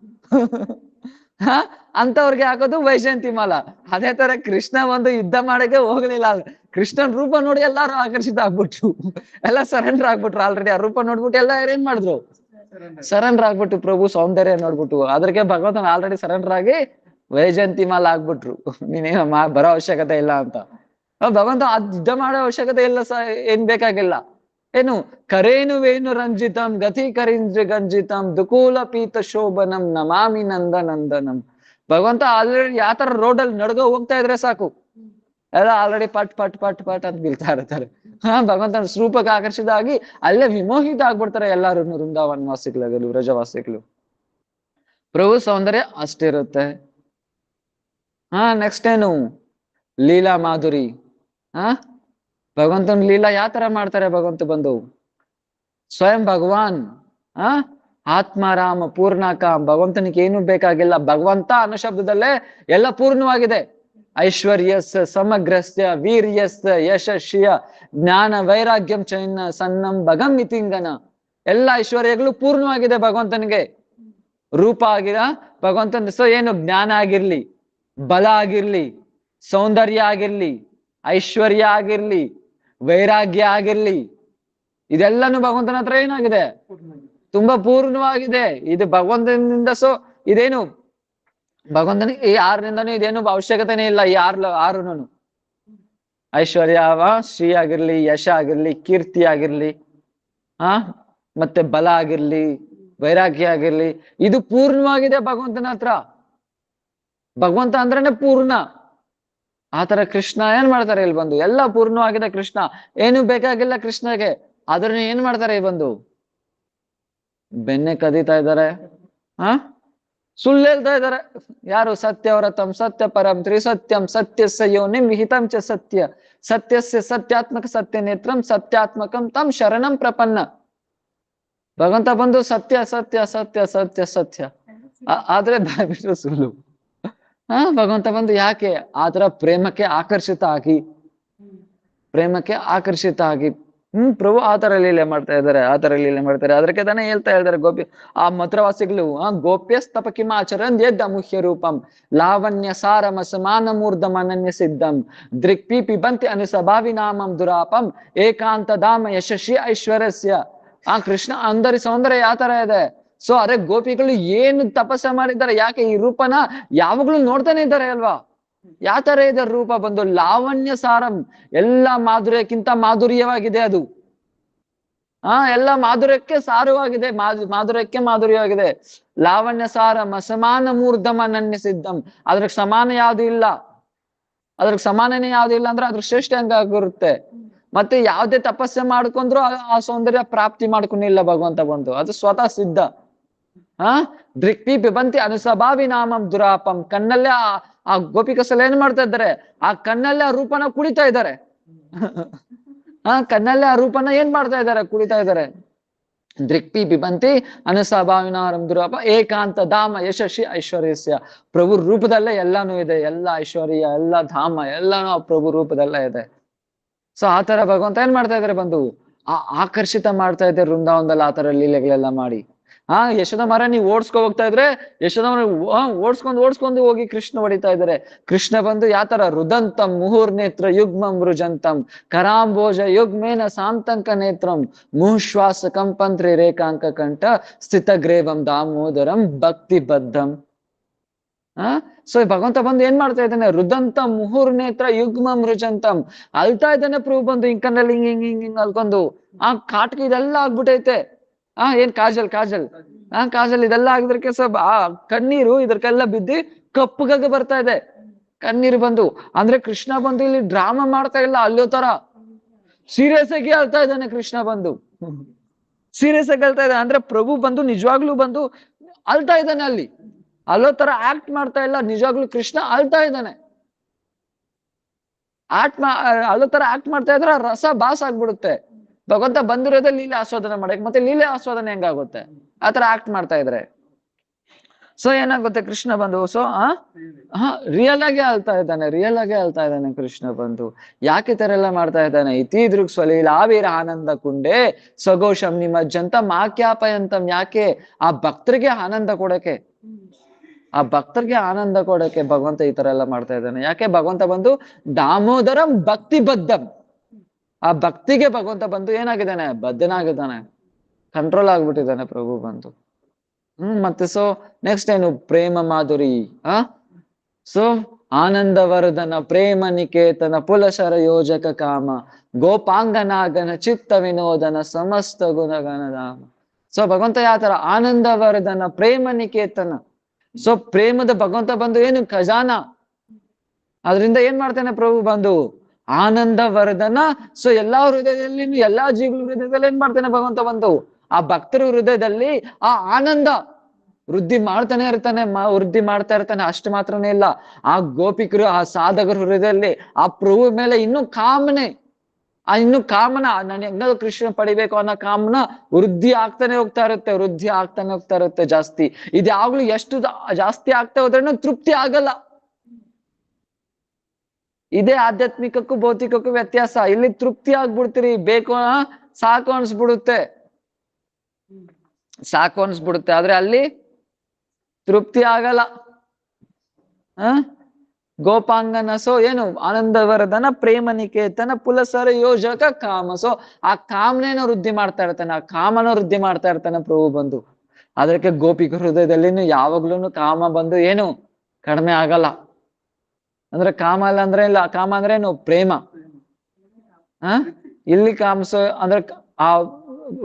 ಅಂತವ್ರಿಗೆ ಹಾಕೋದು ವೈಜಯಂತಿ ಮಾಲ. ಅದೇ ತರ ಕೃಷ್ಣ ಒಂದು ಯುದ್ಧ ಮಾಡಕ್ಕೆ ಹೋಗ್ಲಿಲ್ಲ, ಕೃಷ್ಣನ್ ರೂಪ ನೋಡಿ ಎಲ್ಲಾರು ಆಕರ್ಷಿತ ಆಗ್ಬಿಟ್ರು, ಎಲ್ಲ ಸರೆಂಡರ್ ಆಗ್ಬಿಟ್ರು. ಆಲ್ರೆಡಿ ಆ ರೂಪ ನೋಡ್ಬಿಟ್ಟು ಎಲ್ಲ ಏನ್ ಮಾಡಿದ್ರು, ಸರೆಂಡರ್ ಆಗ್ಬಿಟ್ಟು, ಪ್ರಭು ಸೌಂದರ್ಯ ನೋಡ್ಬಿಟ್ಟು. ಅದಕ್ಕೆ ಭಗವಂತನ ಆಲ್ರೆಡಿ ಸರೆಂಡರ್ ಆಗಿ ವೈಜಯಂತಿ ಮಾಲ ಆಗ್ಬಿಟ್ರು, ನೀನೇನು ಬರೋ ಅವಶ್ಯಕತೆ ಇಲ್ಲ ಅಂತ. ಭಗವಂತ ಯುದ್ಧ ಮಾಡೋ ಅವಶ್ಯಕತೆ ಇಲ್ಲ, ಏನ್ ಬೇಕಾಗಿಲ್ಲ. ಏನು ಕರೇನುವೇನು ರಂಜಿತಂ ಗತಿ ಕರಿಂಜ ಗಂಜಿತಂ ದುಕೂಲ ಪೀತ ಶೋಭನಂ ನಮಾಮಿ ನಂದ ನಂದನಂ. ಭಗವಂತ ಆಲ್ರೆಡಿ ಯಾವ ತರ ರೋಡಲ್ಲಿ ನಡ್ಗೋ ಹೋಗ್ತಾ ಇದ್ರೆ ಸಾಕು, ಎಲ್ಲ ಆಲ್ರೆಡಿ ಪಟ್ ಪಟ್ ಪಟ್ ಪಟ್ ಅಂತ ಬೀಳ್ತಾ ಇರ್ತಾರೆ. ಭಗವಂತನ ಸ್ವರೂಪಕ್ಕೆ ಆಕರ್ಷಿತ ಆಗಿ ಅಲ್ಲೇ ವಿಮೋಹಿತ ಆಗ್ಬಿಡ್ತಾರೆ ಎಲ್ಲಾರು, ವೃಂದಾವನ ವಾಸಿಗಳು, ವ್ರಜವಾಸಿಗಳು. ಪ್ರಭು ಸೌಂದರ್ಯ ಅಷ್ಟಿರುತ್ತೆ. ನೆಕ್ಸ್ಟ್ ಏನು, ಲೀಲಾ ಮಾಧುರಿ. ಭಗವಂತನ ಲೀಲಾ ಯಾವ ತರ ಮಾಡ್ತಾರೆ, ಭಗವಂತ ಬಂದು ಸ್ವಯಂ ಭಗವಾನ್ ಆತ್ಮಾರಾಮ ಪೂರ್ಣಕಾಮ್. ಭಗವಂತನಿಗೆ ಏನು ಬೇಕಾಗಿಲ್ಲ, ಭಗವಂತ ಅನ್ನೋ ಶಬ್ದದಲ್ಲೇ ಎಲ್ಲ ಪೂರ್ಣವಾಗಿದೆ. ಐಶ್ವರ್ಯಸ್ ಸಮಗ್ರಸ್ಯ ವೀರ್ಯಸ್ ಯಶಸ್ಯ ಜ್ಞಾನ ವೈರಾಗ್ಯಂ ಚೈನ ಸನ್ನಂ ಭಗಂ ಇತಿಂಗನ. ಎಲ್ಲ ಐಶ್ವರ್ಯಗಳು ಪೂರ್ಣವಾಗಿದೆ ಭಗವಂತನಿಗೆ. ರೂಪ ಆಗಿರ ಭಗವಂತನ, ಸೊ ಏನು ಜ್ಞಾನ ಆಗಿರ್ಲಿ, ಬಲ ಆಗಿರ್ಲಿ, ಸೌಂದರ್ಯ ಆಗಿರ್ಲಿ, ಐಶ್ವರ್ಯ ಆಗಿರ್ಲಿ, ವೈರಾಗ್ಯ ಆಗಿರ್ಲಿ, ಇದೆಲ್ಲಾನು ಭಗವಂತನ ಹತ್ರ ಏನಾಗಿದೆ, ತುಂಬಾ ಪೂರ್ಣವಾಗಿದೆ. ಇದು ಭಗವಂತನಿಂದ. ಸೊ ಇದೇನು ಭಗವಂತನಿಗೆ ಯಾರಿಂದನೂ ಇದೇನು ಅವಶ್ಯಕತೆನೇ ಇಲ್ಲ. ಆರುನು ಐಶ್ವರ್ಯ, ಶ್ರೀ ಆಗಿರ್ಲಿ, ಯಶ ಆಗಿರ್ಲಿ, ಕೀರ್ತಿ ಆಗಿರ್ಲಿ, ಮತ್ತೆ ಬಲ ಆಗಿರ್ಲಿ, ವೈರಾಗ್ಯ ಆಗಿರ್ಲಿ, ಇದು ಪೂರ್ಣವಾಗಿದೆ ಭಗವಂತನ ಹತ್ರ. ಭಗವಂತ ಅಂದ್ರೇನೆ ಪೂರ್ಣ. ಆತರ ಕೃಷ್ಣ ಏನ್ ಮಾಡ್ತಾರೆ ಇಲ್ಲಿ ಬಂದು, ಎಲ್ಲ ಪೂರ್ಣವಾಗಿದೆ ಕೃಷ್ಣ, ಏನು ಬೇಕಾಗಿಲ್ಲ ಕೃಷ್ಣಗೆ. ಆದ್ರೂ ಏನ್ ಮಾಡ್ತಾರೆ ಇಲ್ಲಿ ಬಂದು, ಬೆನ್ನೆ ಕದೀತಾ ಇದ್ದಾರೆ, ಸುಳ್ಳು ಹೇಳ್ತಾ ಇದ್ದಾರೆ. ಯಾರು? ಸತ್ಯವ್ರತಂ ಸತ್ಯ ಪರಂ ತ್ರಿಸತ್ಯಂ ಸತ್ಯಸ್ಯ ಯೋನಿಂ ವಿಹಿತಂ ಚ ಸತ್ಯ ಸತ್ಯಸ್ಯ ಸತ್ಯಾತ್ಮಕ ಸತ್ಯ ನೇತ್ರಂ ಸತ್ಯಾತ್ಮಕಂ ತಂ ಶರಣಂ ಪ್ರಪನ್ನ. ಭಗವಂತ ಬಂದು ಸತ್ಯ ಸತ್ಯ ಸತ್ಯ ಸತ್ಯ ಸತ್ಯ, ಆದ್ರೆ ಬಾಯ್ಬಿಟ್ರು ಸುಳ್ಳು. ಭಗವಂತ ಬಂದು ಯಾಕೆ ಆತರ ಪ್ರೇಮಕ್ಕೆ ಆಕರ್ಷಿತ ಆಗಿ, ಪ್ರೇಮಕ್ಕೆ ಆಕರ್ಷಿತ ಆಗಿ ಪ್ರಭು ಆತರ ಲೀಲೆ ಮಾಡ್ತಾ ಇದ್ದಾರೆ, ಆತರ ಲೀಲೆ ಮಾಡ್ತಾರೆ. ಅದಕ್ಕೆ ತಾನೇ ಹೇಳ್ತಾ ಇದ್ದಾರೆ ಗೋಪಿ, ಆ ಮಥುರವಾಸಿಗಳು ಗೋಪ್ಯಸ್ತಪಕಿಮಾಚರನ್ ಯದ್ ಅಮುಹ್ಯ ರೂಪಂ ಲಾವಣ್ಯ ಸಾರಮ ಸಮಾನ ಮೂರ್ಧಂ ಅನನ್ಯ ಸಿದ್ಧಂ ದೃಕ್ಪಿ ಪಿಬಂತಿ ಅನುಸಭಾವಿ ನಾಮಂ ದುರಾಪಂ ಏಕಾಂತ ಧಾಮ ಯಶಸ್ವಿ ಐಶ್ವರ್ಯಸ್ಯ. ಕೃಷ್ಣ ಅಂದರಿ ಸೌಂದರ್ಯ ಯಾವ ತರ ಇದೆ. ಸೊ ಅರೆ ಗೋಪಿಗಳು ಏನು ತಪಸ್ಸ ಮಾಡಿದ್ದಾರೆ, ಯಾಕೆ ಈ ರೂಪನ ಯಾವಾಗ್ಲೂ ನೋಡ್ತಾನೆ ಇದ್ದಾರೆ ಅಲ್ವಾ. ಯಾವ ತರ ಇದೆ ರೂಪ ಬಂದು, ಲಾವಣ್ಯ ಸಾರಂ, ಎಲ್ಲ ಮಾಧುರ್ಯಕ್ಕಿಂತ ಮಾಧುರ್ಯವಾಗಿದೆ ಅದು. ಎಲ್ಲ ಮಾಧುರ್ಯಕ್ಕೆ ಸಾರವಾಗಿದೆ, ಮಾಧುರ್ಯಕ್ಕೆ ಮಾಧುರ್ಯವಾಗಿದೆ. ಲಾವಣ್ಯ ಸಾರಂ ಅಸಮಾನ ಮೂರ್ಧಮ ಅನನ್ಯ ಸಿದ್ಧಂ, ಅದ್ರಿಗೆ ಸಮಾನ ಯಾವ್ದು ಇಲ್ಲ, ಅದ್ರಿಗೆ ಸಮಾನನೇ ಯಾವ್ದು ಇಲ್ಲ ಅಂದ್ರೆ ಅದ್ರ ಶ್ರೇಷ್ಠ ಹಂಗಾಗಿರುತ್ತೆ. ಮತ್ತೆ ಯಾವ್ದೇ ತಪಸ್ಸೆ ಮಾಡ್ಕೊಂಡ್ರು ಆ ಸೌಂದರ್ಯ ಪ್ರಾಪ್ತಿ ಮಾಡ್ಕೊಂಡಿಲ್ಲ ಭಗವಂತ ಬಂದು, ಅದು ಸ್ವತಃ ಸಿದ್ಧ. ದೃಕ್ಪಿ ಪಿಬಂತಿ ಅನುಸಭಾವಿ ನಾಮಂ ದುರಾಪಂ, ಕಣ್ಣಲ್ಲೇ ಆ ಗೋಪಿಕಸಲ ಏನ್ ಮಾಡ್ತಾ ಇದ್ದಾರೆ, ಆ ಕಣ್ಣಲ್ಲೇ ಆ ರೂಪನ ಕುಡಿತಾ ಇದ್ದಾರೆ. ಕಣ್ಣಲ್ಲೇ ಆ ರೂಪನ ಏನ್ ಮಾಡ್ತಾ ಇದ್ದಾರೆ, ಕುಡಿತಾ ಇದ್ದಾರೆ. ದೃಕ್ಪಿ ಪಿಬಂತಿ ಅನುಸಭಾವಿ ನಾಮಂ ದುರಾಪ ಏಕಾಂತ ಧಾಮ ಯಶಸ್ವಿ ಐಶ್ವರ್ಯಸ್ಯ. ಪ್ರಭು ರೂಪದಲ್ಲೇ ಎಲ್ಲಾನು ಇದೆ, ಎಲ್ಲ ಐಶ್ವರ್ಯ, ಎಲ್ಲ ಧಾಮ ಎಲ್ಲಾನು ಆ ಪ್ರಭು ರೂಪದಲ್ಲೇ ಇದೆ. ಸೊ ಆತರ ಭಗವಂತ ಏನ್ ಮಾಡ್ತಾ ಇದಾರೆ ಬಂದು, ಆಕರ್ಷಿತ ಮಾಡ್ತಾ ಇದ್ದಾರೆ ವೃಂದಾವನದಲ್ಲಿ, ಆತರ ಲೀಲೆಗಳೆಲ್ಲ ಮಾಡಿ. ಯಶೋಧ ಮರ ನೀವು ಓಡಿಸ್ಕೊ ಹೋಗ್ತಾ ಇದ್ರೆ ಯಶೋಧ ಮರ ಓಡಿಸ್ಕೊಂಡು ಹೋಗಿ ಕೃಷ್ಣ ಹೊಡಿತಾ ಇದಾರೆ. ಕೃಷ್ಣ ಬಂದು ಯಾತರ ರುದಂತಂ ಮುಹುರ್ನೇತ್ರ ಯುಗ್ಮಂ ಮೃಜಂತಂ ಕರಾಂಬೋಜ ಯುಗ್ಮೇನ ಸಾಂತಂಕ ನೇತ್ರಂ ಮುಶ್ವಾಸ ಕಂಪಂತ್ರಿ ರೇಖಾಂಕ ಕಂಠ ಸ್ಥಿತಗ್ರೇವಂ ದಾಮೋದರಂ ಭಕ್ತಿ ಬದ್ಧಂ. ಸೊ ಭಗವಂತ ಬಂದು ಏನ್ ಮಾಡ್ತಾ ಇದ್ದಾನೆ? ರುದಂತಂ ಮುಹುರ್ನೇತ್ರ ಯುಗ್ಮಂ ಮೃಜಂತಂ ಅಳ್ತಾ ಇದ್ದಾನೆ ಪ್ರಭು ಬಂದು ಇಂಕನಲ್ಲಿ ಹಿಂಗ್ ಅಲ್ಕೊಂಡು. ಕಾಟ್ಗೆ ಇದೆಲ್ಲ ಆಗ್ಬಿಟ್ಟೈತೆ. ಏನ್ ಕಾಜಲ್ ಇದೆಲ್ಲ ಆಗಿದ್ರಕ್ಕೆ ಕಣ್ಣೀರು ಇದಕ್ಕೆಲ್ಲ ಬಿದ್ದು ಕಪ್ಪುಗಾಗ ಬರ್ತಾ ಇದೆ ಕಣ್ಣೀರು ಬಂದು. ಅಂದ್ರೆ ಕೃಷ್ಣ ಬಂದು ಇಲ್ಲಿ ಡ್ರಾಮಾ ಮಾಡ್ತಾ ಇಲ್ಲ, ಅಲ್ಲೋ ತರ ಸೀರಿಯಸ್ ಆಗಿ ಅಳ್ತಾ ಇದ್ದಾನೆ ಕೃಷ್ಣ ಬಂದು. ಸೀರಿಯಸ್ ಆಗಿ ಅಳ್ತಾ ಇದ್ದಾನೆ ಅಂದ್ರೆ ಪ್ರಭು ಬಂದು ನಿಜವಾಗ್ಲೂ ಬಂದು ಅಳ್ತಾ ಇದ್ದಾನೆ ಅಲ್ಲಿ. ಅಲ್ಲೋ ತರ ಆಕ್ಟ್ ಮಾಡ್ತಾ ಇಲ್ಲ, ನಿಜವಾಗ್ಲೂ ಕೃಷ್ಣ ಅಳ್ತಾ ಇದ್ದಾನೆ. ಅಲ್ಲೋ ತರ ಆಕ್ಟ್ ಮಾಡ್ತಾ ಇದ್ರೆ ರಸ ಬಾಸ್ ಆಗ್ಬಿಡುತ್ತೆ. ಭಗವಂತ ಬಂದಿರೋದೇ ಲೀಲೆ ಆಸ್ವಾದನೆ ಮಾಡಕ್, ಮತ್ತೆ ಲೀಲೆ ಆಸ್ವಾದನೆ ಹೆಂಗಾಗುತ್ತೆ ಆತರ ಆಕ್ಟ್ ಮಾಡ್ತಾ ಇದ್ರೆ. ಸೊ ಏನಾಗುತ್ತೆ ಕೃಷ್ಣ ಬಂದು ರಿಯಲ್ ಆಗಿ ಅಳ್ತಾ ಇದ್ದಾನೆ ಕೃಷ್ಣ ಬಂದು. ಯಾಕೆ ತರ ಎಲ್ಲ ಮಾಡ್ತಾ ಇದ್ದಾನೆ? ಇತಿ ದೃಕ್ ಸ್ವಲೀಲಾವೀರ ಆನಂದ ಕುಂಡೆ ಸ್ವಘೋಷಂ ನಿಮಜ್ಜಂತಂ ಆಖ್ಯಾಪಯಂತಂ. ಯಾಕೆ? ಆ ಭಕ್ತರಿಗೆ ಆನಂದ ಕೊಡಕ್ಕೆ, ಭಗವಂತ ಈ ತರ ಎಲ್ಲ ಮಾಡ್ತಾ ಇದ್ದಾನೆ. ಯಾಕೆ? ಭಗವಂತ ಬಂದು ದಾಮೋದರಂ ಭಕ್ತಿ ಬದ್ಧಂ. ಆ ಭಕ್ತಿಗೆ ಭಗವಂತ ಬಂದು ಏನಾಗಿದ್ದಾನೆ? ಬದ್ಧನಾಗಿದ್ದಾನೆ, ಕಂಟ್ರೋಲ್ ಆಗ್ಬಿಟ್ಟಿದ್ದಾನೆ ಪ್ರಭು ಬಂದು. ಮತ್ತೆ ಸೊ ನೆಕ್ಸ್ಟ್ ಏನು? ಪ್ರೇಮ ಮಾಧುರಿ. ಸೊ ಆನಂದವರ್ಧನ ಪ್ರೇಮ ನಿಕೇತನ ಪುಲಶರ ಯೋಜಕ ಕಾಮ ಗೋಪಾಂಗನಾಗನ ಚಿತ್ತ ವಿನೋದನ ಸಮಸ್ತ ಗುಣಗಣಧಾಮ. ಸೊ ಭಗವಂತ ಯಾವ ತರ? ಆನಂದವರ್ಧನ ಪ್ರೇಮ ನಿಕೇತನ. ಸೊ ಪ್ರೇಮದ ಭಗವಂತ ಬಂದು ಏನು? ಖಜಾನ. ಅದರಿಂದ ಏನ್ ಮಾಡ್ತಾನೆ ಪ್ರಭು ಬಂದು? ಆನಂದವರ್ಧನ. ಸೊ ಎಲ್ಲಾ ಹೃದಯದಲ್ಲಿ, ಎಲ್ಲಾ ಜೀವಗಳ ಹೃದಯದಲ್ಲಿ ಏನ್ ಮಾಡ್ತಾನೆ ಭಗವಂತ ಬಂದು? ಆ ಭಕ್ತರ ಹೃದಯದಲ್ಲಿ ಆ ಆನಂದ ವೃದ್ಧಿ ಮಾಡ್ತಾನೆ ಇರ್ತಾನೆ, ವೃದ್ಧಿ ಮಾಡ್ತಾ ಇರ್ತಾನೆ. ಅಷ್ಟು ಮಾತ್ರನೇ ಇಲ್ಲ, ಆ ಗೋಪಿಕರು, ಆ ಸಾಧಕರ ಹೃದಯದಲ್ಲಿ ಆ ಪ್ರಭು ಮೇಲೆ ಇನ್ನೂ ಕಾಮನೆ, ಇನ್ನು ಕಾಮನ, ನಾನು ಹೆಂಗ ಕೃಷ್ಣ ಪಡಿಬೇಕು ಅನ್ನೋ ಕಾಮನ ವೃದ್ಧಿ ಆಗ್ತಾನೆ ಹೋಗ್ತಾ ಇರುತ್ತೆ ಜಾಸ್ತಿ. ಇದ್ಯಾವಾಗ್ಲೂ ಎಷ್ಟು ಜಾಸ್ತಿ ಆಗ್ತಾ ಹೋದ್ರೂ ತೃಪ್ತಿ ಆಗಲ್ಲ. ಇದೇ ಆಧ್ಯಾತ್ಮಿಕಕ್ಕೂ ಭೌತಿಕಕ್ಕೂ ವ್ಯತ್ಯಾಸ. ಇಲ್ಲಿ ತೃಪ್ತಿ ಆಗ್ಬಿಡ್ತೀರಿ, ಬೇಕು ಸಾಕು ಅನ್ಸ್ಬಿಡುತ್ತೆ, ಆದ್ರೆ ಅಲ್ಲಿ ತೃಪ್ತಿ ಆಗಲ್ಲ. ಗೋಪಾಂಗನ. ಸೊ ಏನು? ಆನಂದವರ್ಧನ ಪ್ರೇಮ ನಿಕೇತನ ಪುಲಸರ ಯೋಜಕ ಕಾಮ. ಸೊ ಆ ಕಾಮನೇನ ವೃದ್ಧಿ ಮಾಡ್ತಾ ಇರ್ತಾನೆ ಪ್ರಭು ಬಂದು. ಅದಕ್ಕೆ ಗೋಪಿಕ ಹೃದಯದಲ್ಲಿ ಯಾವಾಗ್ಲೂ ಕಾಮ ಬಂದು ಏನು ಕಡಿಮೆ ಆಗಲ್ಲ. ಅಂದ್ರೆ ಕಾಮ ಅಲ್ಲ ಅಂದ್ರೆ ಇಲ್ಲ, ಕಾಮ ಅಂದ್ರೆ ಏನು? ಪ್ರೇಮ. ಇಲ್ಲಿ ಕಾಮಸೋ ಅಂದ್ರೆ ಆ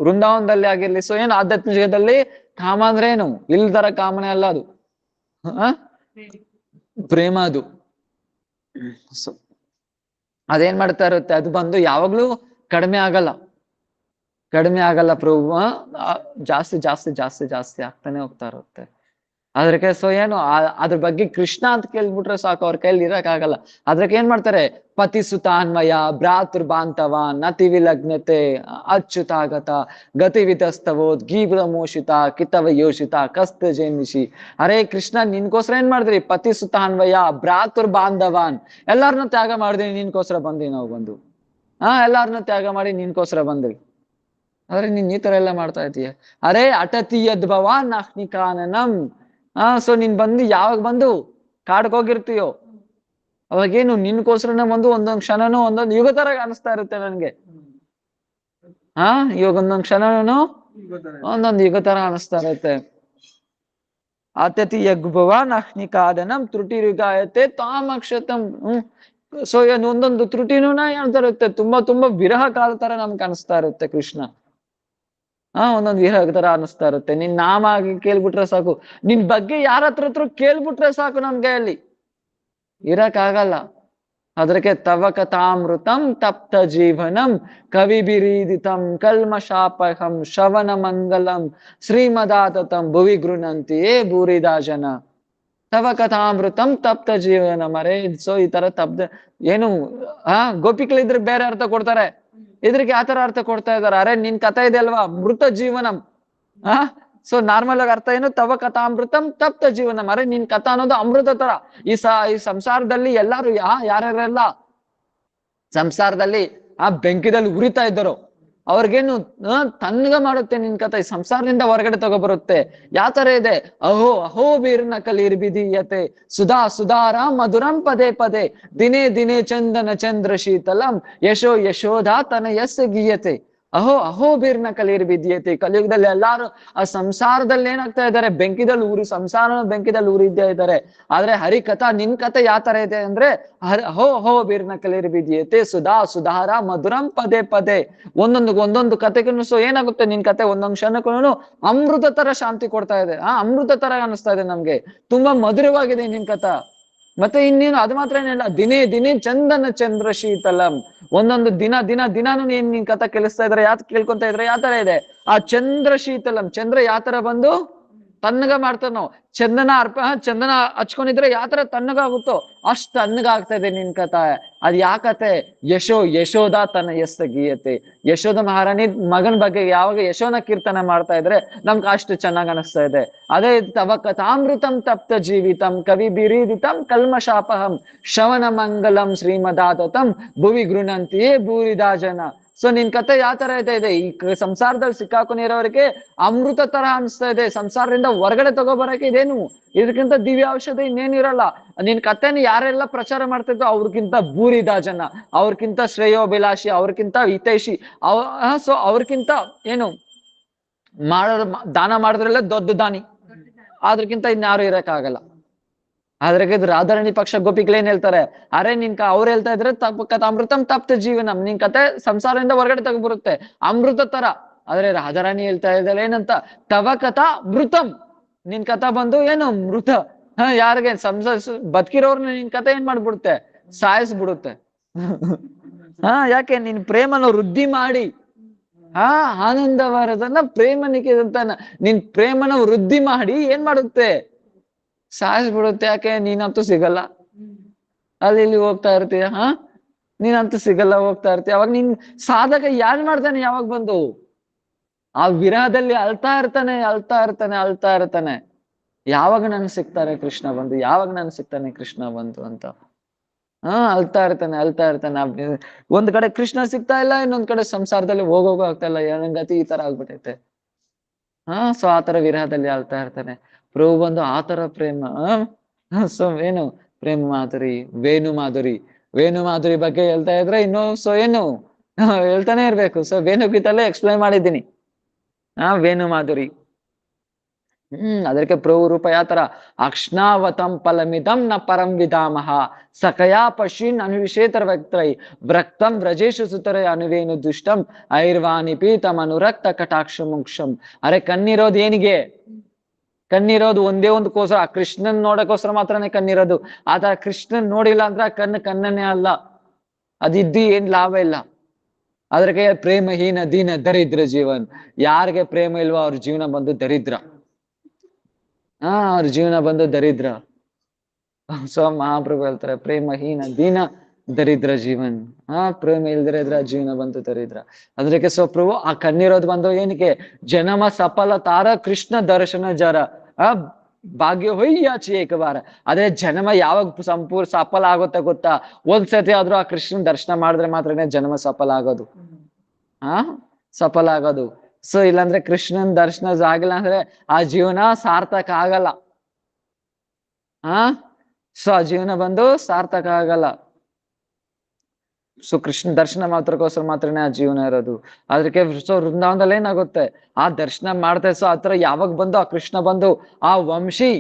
ವೃಂದಾವನದಲ್ಲಿ ಆಗಿರ್ಲಿ. ಸೊ ಏನು? ಆಧ್ಯಾತ್ಮಿಕದಲ್ಲಿ ಕಾಮ ಅಂದ್ರೆ ಏನು? ಇಲ್ದರ ಕಾಮನೆ ಅಲ್ಲ ಅದು, ಪ್ರೇಮ ಅದು. ಸೊ ಅದೇನ್ ಮಾಡ್ತಾ ಇರುತ್ತೆ? ಅದು ಬಂದು ಯಾವಾಗ್ಲೂ ಕಡಿಮೆ ಆಗಲ್ಲ ಪ್ರಭು. ಜಾಸ್ತಿ ಆಗ್ತಾನೆ ಹೋಗ್ತಾ ಇರುತ್ತೆ ಅದಕ್ಕೆ. ಸೊ ಏನು? ಅದ್ರ ಬಗ್ಗೆ ಕೃಷ್ಣ ಅಂತ ಕೇಳ್ಬಿಟ್ರೆ ಸಾಕು, ಅವ್ರ ಕೈಲಿ ಇರಕ್ಕಾಗಲ್ಲ. ಅದಕ್ಕೆ ಏನ್ ಮಾಡ್ತಾರೆ? ಪತಿ ಸುತಾನ್ವಯ ಭ್ರಾತೃ ಬಾಂಧವ ನತಿ ವಿಲಗ್ನತೆ ಅಚ್ಯುತಾಗತ ಗತಿವಿತಸ್ತವೋದ್ ಗೀಬ್ರ ಮೋಷಿತ ಕಿತವ ಯೋಷಿತ ಕಸ್ತ ಜೈಮಿಷಿ. ಅರೇ ಕೃಷ್ಣ, ನಿನ್ಕೋಸ್ಕರ ಏನ್ ಮಾಡಿದ್ರಿ? ಪತಿ ಸುತಾನ್ವಯ ಭ್ರಾತೃ ಬಾಂಧವಾನ್ ಎಲ್ಲಾರನ್ನೂ ತ್ಯಾಗ ಮಾಡಿದ್ರಿ, ನಿನ್ಕೋಸ್ಕರ ಬಂದ್ವಿ ನಾವು ಬಂದು. ಎಲ್ಲಾರನ್ನೂ ತ್ಯಾಗ ಮಾಡಿ ನಿನ್ಕೋಸ್ಕರ ಬಂದ್ರಿ. ಆದ್ರೆ ನೀನ್ ಈ ತರ ಎಲ್ಲ ಮಾಡ್ತಾ ಇದೀಯ. ಅರೇ ಅಟತಿ ಯದ್ಭವಾನ್ ಅಹ್ನಿಕಾನನಂ. ಸೊ ನೀನ್ ಬಂದು ಯಾವಾಗ ಬಂದು ಕಾಡ್ಕ್ ಹೋಗಿರ್ತೀಯೋ ಅವಾಗೇನು ನಿನ್ಕೋಸ್ಕರನೇ ಬಂದು ಒಂದೊಂದ್ ಕ್ಷಣನೂ ಒಂದೊಂದು ಯುಗ ತರ ಅನಿಸ್ತಾ ಇರುತ್ತೆ ನನ್ಗೆ. ಇವಾಗ ಒಂದೊಂದ್ ಕ್ಷಣನೂ ಒಂದೊಂದು ಯುಗ ತರ ಅನಿಸ್ತಾ ಇರುತ್ತೆ. ಅತತಿ ಯಗ್ಭವಾನ್ ಅಹ್ನಿಕಾದನಂ ತ್ರುಟಿ ಯುಗಾಯತೆ ತಾಮಕ್ಷತಂ. ಸೊ ಒಂದೊಂದು ತ್ರುಟಿನೂ ಹೇಳ್ತಾ ಇರುತ್ತೆ. ತುಂಬಾ ವಿರಹ ಕಾಲ ತರ ನಮ್ಗೆ ಅನಿಸ್ತಾ ಇರುತ್ತೆ ಕೃಷ್ಣ. ಒಂದೊಂದು ವಿರಹ ತರ ಅನಿಸ್ತಾ ಇರುತ್ತೆ. ನಿನ್ ನಾಮ ಕೇಳ್ಬಿಟ್ರೆ ಸಾಕು, ನಿನ್ ಬಗ್ಗೆ ಯಾರ ಹತ್ರ ಕೇಳ್ಬಿಟ್ರೆ ಸಾಕು, ನಮ್ಗೆ ಅಲ್ಲಿ ಇರಕ್ಕಾಗಲ್ಲ. ಅದಕ್ಕೆ ತವ ಕಥಾಮೃತಂ ತಪ್ತ ಜೀವನಂ ಕವಿಭಿರೀದಿತಂ ಕಲ್ಮಶಾಪಹಂ ಶ್ರವಣ ಮಂಗಲಂ ಶ್ರೀಮದಾತತಂ ಭುವಿ ಗೃಣಂತಿಯೇ ಭೂರಿದಾ ಜನ. ತವ ಕಥಾಮೃತಂ ತಪ್ತ ಜೀವನಂ. ಅರೆ ಸೊ ಈ ತರ ಏನು ಗೋಪಿಕಳಿದ್ರೆ ಬೇರೆ ಅರ್ಥ ಕೊಡ್ತಾರೆ, ಇದ್ರಿಗೆ ಆತರ ಅರ್ಥ ಕೊಡ್ತಾ ಇದಾರೆ. ಅರೆ ನಿನ್ ಕಥೆ ಇದೆ ಅಲ್ವಾ, ಮೃತ ಜೀವನಂ. ಸೊ ನಾರ್ಮಲ್ ಆಗಿ ಅರ್ಥ ಏನು? ತವ ಕಥಾಮೃತಂ ತಪ್ತ ಜೀವನಂ. ಅರೆ ನಿನ್ ಕಥಾ ಅನ್ನೋದು ಅಮೃತ ತರ. ಈ ಸಂಸಾರದಲ್ಲಿ ಎಲ್ಲಾರು ಯಾರ್ಯಾರೆಲ್ಲ ಸಂಸಾರದಲ್ಲಿ ಬೆಂಕಿದಲ್ಲಿ ಉರಿತಾ ಇದ್ದರು, ಅವ್ರಿಗೇನು ತನ್ಗ ಮಾಡುತ್ತೆ ನಿನ್ ಕತೆ, ಸಂಸಾರದಿಂದ ಹೊರಗಡೆ ತಗೊಬರುತ್ತೆ. ಯಾವ ತರ ಇದೆ, ಅಹೋ ಅಹೋ ಬೀರ್ನ ಕಲೀರ್ ಬಿದೀಯತೆ ಸುಧಾ ಸುಧಾರ ಮಧುರಂ ಪದೇ ಪದೇ ದಿನೇ ದಿನೇ ಚಂದನ ಚಂದ್ರ ಶೀತಲಂ ಯಶೋ ಯಶೋಧಾ ತನಯಸ್ಸ ಗೀಯತೆ. ಅಹೋ ಅಹೋ ಬೀರ್ನ ಕಲೀರ್ ಬಿದ್ಯತೆ. ಕಲಿಯುಗದಲ್ಲಿ ಎಲ್ಲಾರು ಆ ಸಂಸಾರದಲ್ಲಿ ಏನಾಗ್ತಾ ಇದ್ದಾರೆ, ಬೆಂಕಿದಲ್ಲಿ ಊರಿ, ಸಂಸಾರ ಬೆಂಕಿದಲ್ಲಿ ಊರಿದ್ದೇ ಇದ್ದಾರೆ. ಆದ್ರೆ ಹರಿಕಥಾ ನಿನ್ ಕತೆ ಯಾವ ತರ ಇದೆ ಅಂದ್ರೆ, ಅಹೋ ಅಹೋ ಬೀರ್ನ ಕಲೀರ್ ಬಿದ್ಯತೆ ಸುಧಾ ಸುಧಾರ ಮಧುರಂ ಪದೇ ಪದೇ. ಒಂದೊಂದು ಕತೆಗೂ ಸೊ ಏನಾಗುತ್ತೆ, ನಿನ್ ಕತೆ ಒಂದೊಂದು ಕ್ಷಣಕ್ಕೂ ಅಮೃತ ತರ ಶಾಂತಿ ಕೊಡ್ತಾ ಇದೆ. ಅಮೃತ ತರ ಅನಿಸ್ತಾ ಇದೆ ನಮ್ಗೆ, ತುಂಬಾ ಮಧುರವಾಗಿದೆ ನಿನ್ ಕಥಾ. ಮತ್ತೆ ಇನ್ನೇನು ಅದು ಮಾತ್ರ ಏನಿಲ್ಲ, ದಿನೇ ದಿನೇ ಚಂದನ ಚಂದ್ರ ಶೀತಲಂ. ಒಂದೊಂದು ದಿನಾನು ನಿನ್ ಕಥಾ ಕೇಳಿಸ್ತಾ ಇದ್ರೆ, ಕೇಳ್ಕೊಂತ ಇದ್ರೆ ಯಾವ ತರ ಇದೆ, ಆ ಚಂದ್ರ ಶೀತಲಂ, ಚಂದ್ರ ಯಾವ ತರ ಬಂದು ತಣ್ಣಗ ಮಾಡ್ತಾರ. ನಾವು ಚಂದನ ಹಚ್ಕೊಂಡಿದ್ರೆ ಯಾವ ತರ ತಣ್ಣಗಾಗುತ್ತೋ ಅಷ್ಟು ತಣ್ಣಗ ಆಗ್ತಾ ಇದೆ ನಿನ್ ಕಥಾ. ಅದ್ ಯಾಕತೆ, ಯಶೋಧ ತನಯಸ್ಸ ಗೀಯತೆ. ಯಶೋಧ ಮಹಾರಾಣಿ ಮಗನ ಬಗ್ಗೆ ಯಾವಾಗ ಯಶೋನ ಕೀರ್ತನೆ ಮಾಡ್ತಾ ಇದ್ರೆ ನಮ್ಗೆ ಅಷ್ಟು ಚೆನ್ನಾಗ್ ಅನಿಸ್ತಾ ಇದೆ. ಅದೇ ತವ ಕಥಾಮೃತಂ ತಪ್ತ ಜೀವಿತಂ ಕವಿ ಬಿರೀದಿತಂ ಕಲ್ಮಶಾಪಹಂ ಶ್ರವಣ ಮಂಗಲಂ ಶ್ರೀಮದಾತತಂ ಭುವಿ ಗೃಣಂತಿಯೇ ಭೂರಿದಾ ಜನ. ಸೊ ನಿನ್ ಕತೆ ಯಾವ ತರ ಇದೆ, ಈ ಸಂಸಾರದಲ್ಲಿ ಸಿಕ್ಕಾಕೊಂಡಿರೋರಿಗೆ ಅಮೃತ ತರ ಅನಿಸ್ತಾ ಇದೆ. ಸಂಸಾರದಿಂದ ಹೊರಗಡೆ ತಗೋಬರಕ್ಕೆ ಇದೇನು, ಇದಕ್ಕಿಂತ ದಿವ್ಯ ಔಷಧಿ ಇನ್ನೇನಿರಲ್ಲ. ನಿನ್ ಕಥೆನ ಯಾರೆಲ್ಲ ಪ್ರಚಾರ ಮಾಡ್ತಿದ್ದೋ ಅವ್ರಿಗಿಂತ ಭೂರಿದಾ ಜನ, ಅವ್ರಕ್ಕಿಂತ ಶ್ರೇಯೋಭಿಲಾಷಿ, ಅವ್ರಕ್ಕಿಂತ ಹಿತೈಷಿ, ಸೊ ಅವ್ರಕ್ಕಿಂತ ಏನು ದಾನ ಮಾಡಿದ್ರಲ್ಲ ದೊಡ್ಡ ದಾನಿ, ಅದ್ರಕ್ಕಿಂತ ಇನ್ಯಾರು ಇರಕ್ಕಾಗಲ್ಲ. ಆದ್ರೆ ರಾಧಾರಾಣಿ ಪಕ್ಷ ಗೋಪಿಗಳು ಏನ್ ಹೇಳ್ತಾರೆ, ಅರೆ ಅವ್ರು ಹೇಳ್ತಾ ಇದ್ರೆ ಅಮೃತಂ ತಪ್ತ ಜೀವನಂ, ನಿನ್ ಕತೆ ಸಂಸಾರದಿಂದ ಹೊರಗಡೆ ತಗೊಬರುತ್ತೆ ಅಮೃತ ತರ. ಆದ್ರೆ ರಾಧಾರಾಣಿ ಹೇಳ್ತಾ ಇದ್ದಾಳೆ ಏನಂತ, ತವ ಕಥಾ ಮೃತಂ, ನಿನ್ ಕಥಾ ಬಂದು ಏನು ಮೃತ. ಯಾರಿಗೆ ಬದುಕಿರೋರ್ನ ನಿನ್ ಕಥೆ ಏನ್ ಮಾಡ್ಬಿಡುತ್ತೆ, ಸಾಯಿಸ್ಬಿಡುತ್ತೆ. ಯಾಕೆ, ನಿನ್ ಪ್ರೇಮನ ವೃದ್ಧಿ ಮಾಡಿ ಆನಂದವರದನ್ನ ಪ್ರೇಮನಿಗೆ ಅಂತ ನಿನ್ ಪ್ರೇಮನ ವೃದ್ಧಿ ಮಾಡಿ ಏನ್ ಮಾಡುತ್ತೆ, ಸಾಯಿಸ್ಬಿಡುತ್ತೆ. ಯಾಕೆ, ನೀನಂತೂ ಸಿಗಲ್ಲ, ಅಲ್ಲಿ ಇಲ್ಲಿ ಹೋಗ್ತಾ ಇರ್ತೀಯ, ನೀನಂತೂ ಸಿಗಲ್ಲ, ಹೋಗ್ತಾ ಇರ್ತೀಯ. ಅವಾಗ ನಿನ್ ಸಾಧಕ ಯಾರು ಮಾಡ್ತಾನೆ, ಯಾವಾಗ ಬಂದು ಆ ವಿರಹದಲ್ಲಿ ಅಳ್ತಾ ಇರ್ತಾನೆ. ಯಾವಾಗ ನನ್ ಸಿಗ್ತಾರೆ ಕೃಷ್ಣ ಬಂದು, ಯಾವಾಗ ನನ್ ಸಿಗ್ತಾನೆ ಕೃಷ್ಣ ಬಂದು ಅಂತ ಅಳ್ತಾ ಇರ್ತಾನೆ. ಒಂದ್ ಕಡೆ ಕೃಷ್ಣ ಸಿಗ್ತಾ ಇಲ್ಲ, ಇನ್ನೊಂದ್ ಕಡೆ ಸಂಸಾರದಲ್ಲಿ ಹೋಗೋಗೋ ಆಗ್ತಾ ಇಲ್ಲ, ಏನಂಗತಿ ಈ ತರ ಆಗ್ಬಿಟ್ಟೈತೆ. ಸೊ ಆತರ ವಿರಹದಲ್ಲಿ ಅಳ್ತಾ ಇರ್ತಾನೆ. ಪ್ರಭು ಬಂದು ಆತರ ಪ್ರೇಮ. ಸೊ ಏನು ಪ್ರೇಮ ಮಾಧುರಿ, ವೇಣು ಮಾಧುರಿ ಬಗ್ಗೆ ಹೇಳ್ತಾ ಇದ್ರೆ ಇನ್ನು ಸೊ ಏನು ಹೇಳ್ತಾನೆ ಇರ್ಬೇಕು. ಸೊ ವೇಣುಗೀತಲ್ಲೇ ಎಕ್ಸ್ಪ್ಲೈನ್ ಮಾಡಿದ್ದೀನಿ. ವೇಣು ಮಾಧುರಿ. ಅದಕ್ಕೆ ಪ್ರಭು ರೂಪ ಯಾವ ತರ, ಅಕ್ಷ್ಣಾವತಂ ಫಲಮಿದಂ ನ ಪರಂ ವಿಧಾಮಹ ಸಖಯಾ ಪಶೀನ್ ಅನುವಿಷೇತರ ವ್ಯಕ್ತೈ ವ್ರಕ್ತಂ ವ್ರಜೇಶು ಸುತರೆ ಅನುವೇನು ದುಷ್ಟಂ ಐರ್ವಾಣಿ ಪೀತಂ ಅನುರಕ್ತ ಕಟಾಕ್ಷ ಮೋಕ್ಷಂ. ಅರೆ ಕಣ್ಣಿರೋದು ಏನಿಗೆ, ಕಣ್ಣಿರೋದು ಒಂದೇ ಒಂದಕ್ಕೋಸ್ಕರ, ಆ ಕೃಷ್ಣನ್ ನೋಡಕ್ಕೋಸ್ಕರ ಮಾತ್ರನೇ ಕಣ್ಣಿರೋದು. ಆತ ಕೃಷ್ಣನ್ ನೋಡಿಲ್ಲ ಅಂದ್ರೆ ಕಣ್ಣನ್ನೇ ಅಲ್ಲ, ಅದಿದ್ದು ಏನ್ ಲಾಭ ಇಲ್ಲ. ಅದ್ರಕ್ಕೆ ಪ್ರೇಮಹೀನ ದೀನ ದರಿದ್ರ ಜೀವನ್, ಯಾರಿಗೆ ಪ್ರೇಮ ಇಲ್ವೋ ಅವ್ರ ಜೀವನ ಬಂದು ದರಿದ್ರ. ಅವ್ರ ಜೀವನ ಬಂದು ದರಿದ್ರ. ಸೊ ಮಹಾಪ್ರಭು ಹೇಳ್ತಾರೆ, ಪ್ರೇಮಹೀನ ದೀನ ದರಿದ್ರ ಜೀವನ್. ಪ್ರೇಮ ಇಲ್ದಿರ ಇದ್ರ ಜೀವನ ಬಂದು ದರಿದ್ರ. ಅದಕ್ಕೆ ಸೊ ಪ್ರಭು ಆ ಕಣ್ಣಿರೋದು ಬಂದು ಏನಕ್ಕೆ, ಜನಮ ಸಫಲ ತಾರ ಕೃಷ್ಣ ದರ್ಶನ ಜರ ಭಾಗ್ಯ ಹೊಯ್ಯಾಚಿ ಏಕವಾರ. ಅದೇ ಜನ್ಮ ಯಾವಾಗ ಸಫಲ ಆಗುತ್ತೆ ಗೊತ್ತಾ, ಒಂದ್ಸತಿ ಆದ್ರೂ ಆ ಕೃಷ್ಣನ್ ದರ್ಶನ ಮಾಡಿದ್ರೆ ಮಾತ್ರನೇ ಜನ್ಮ ಸಫಲ ಆಗೋದು. ಸಫಲ ಆಗೋದು. ಸೊ ಇಲ್ಲಾಂದ್ರೆ ಕೃಷ್ಣನ್ ದರ್ಶನ ಆಗಿಲ್ಲ ಅಂದ್ರೆ ಆ ಜೀವನ ಸಾರ್ಥಕ ಆಗಲ್ಲ. ಸೊ ಆ ಜೀವನ ಬಂದು ಸಾರ್ಥಕ ಆಗಲ್ಲ. ಸೊ ಕೃಷ್ಣ ದರ್ಶನ ಮಾತ್ರನೇ ಆ ಜೀವನ ಇರೋದು. ಅದಕ್ಕೆ ಸೊ ವೃಂದಾವನದಲ್ಲಿ ಏನಾಗುತ್ತೆ, ಆ ದರ್ಶನ ಮಾಡ್ತಾ ಸೊ ಆತರ ಯಾವಾಗ ಬಂದು ಆ ಕೃಷ್ಣ ಬಂದು ಆ ವಂಶಿ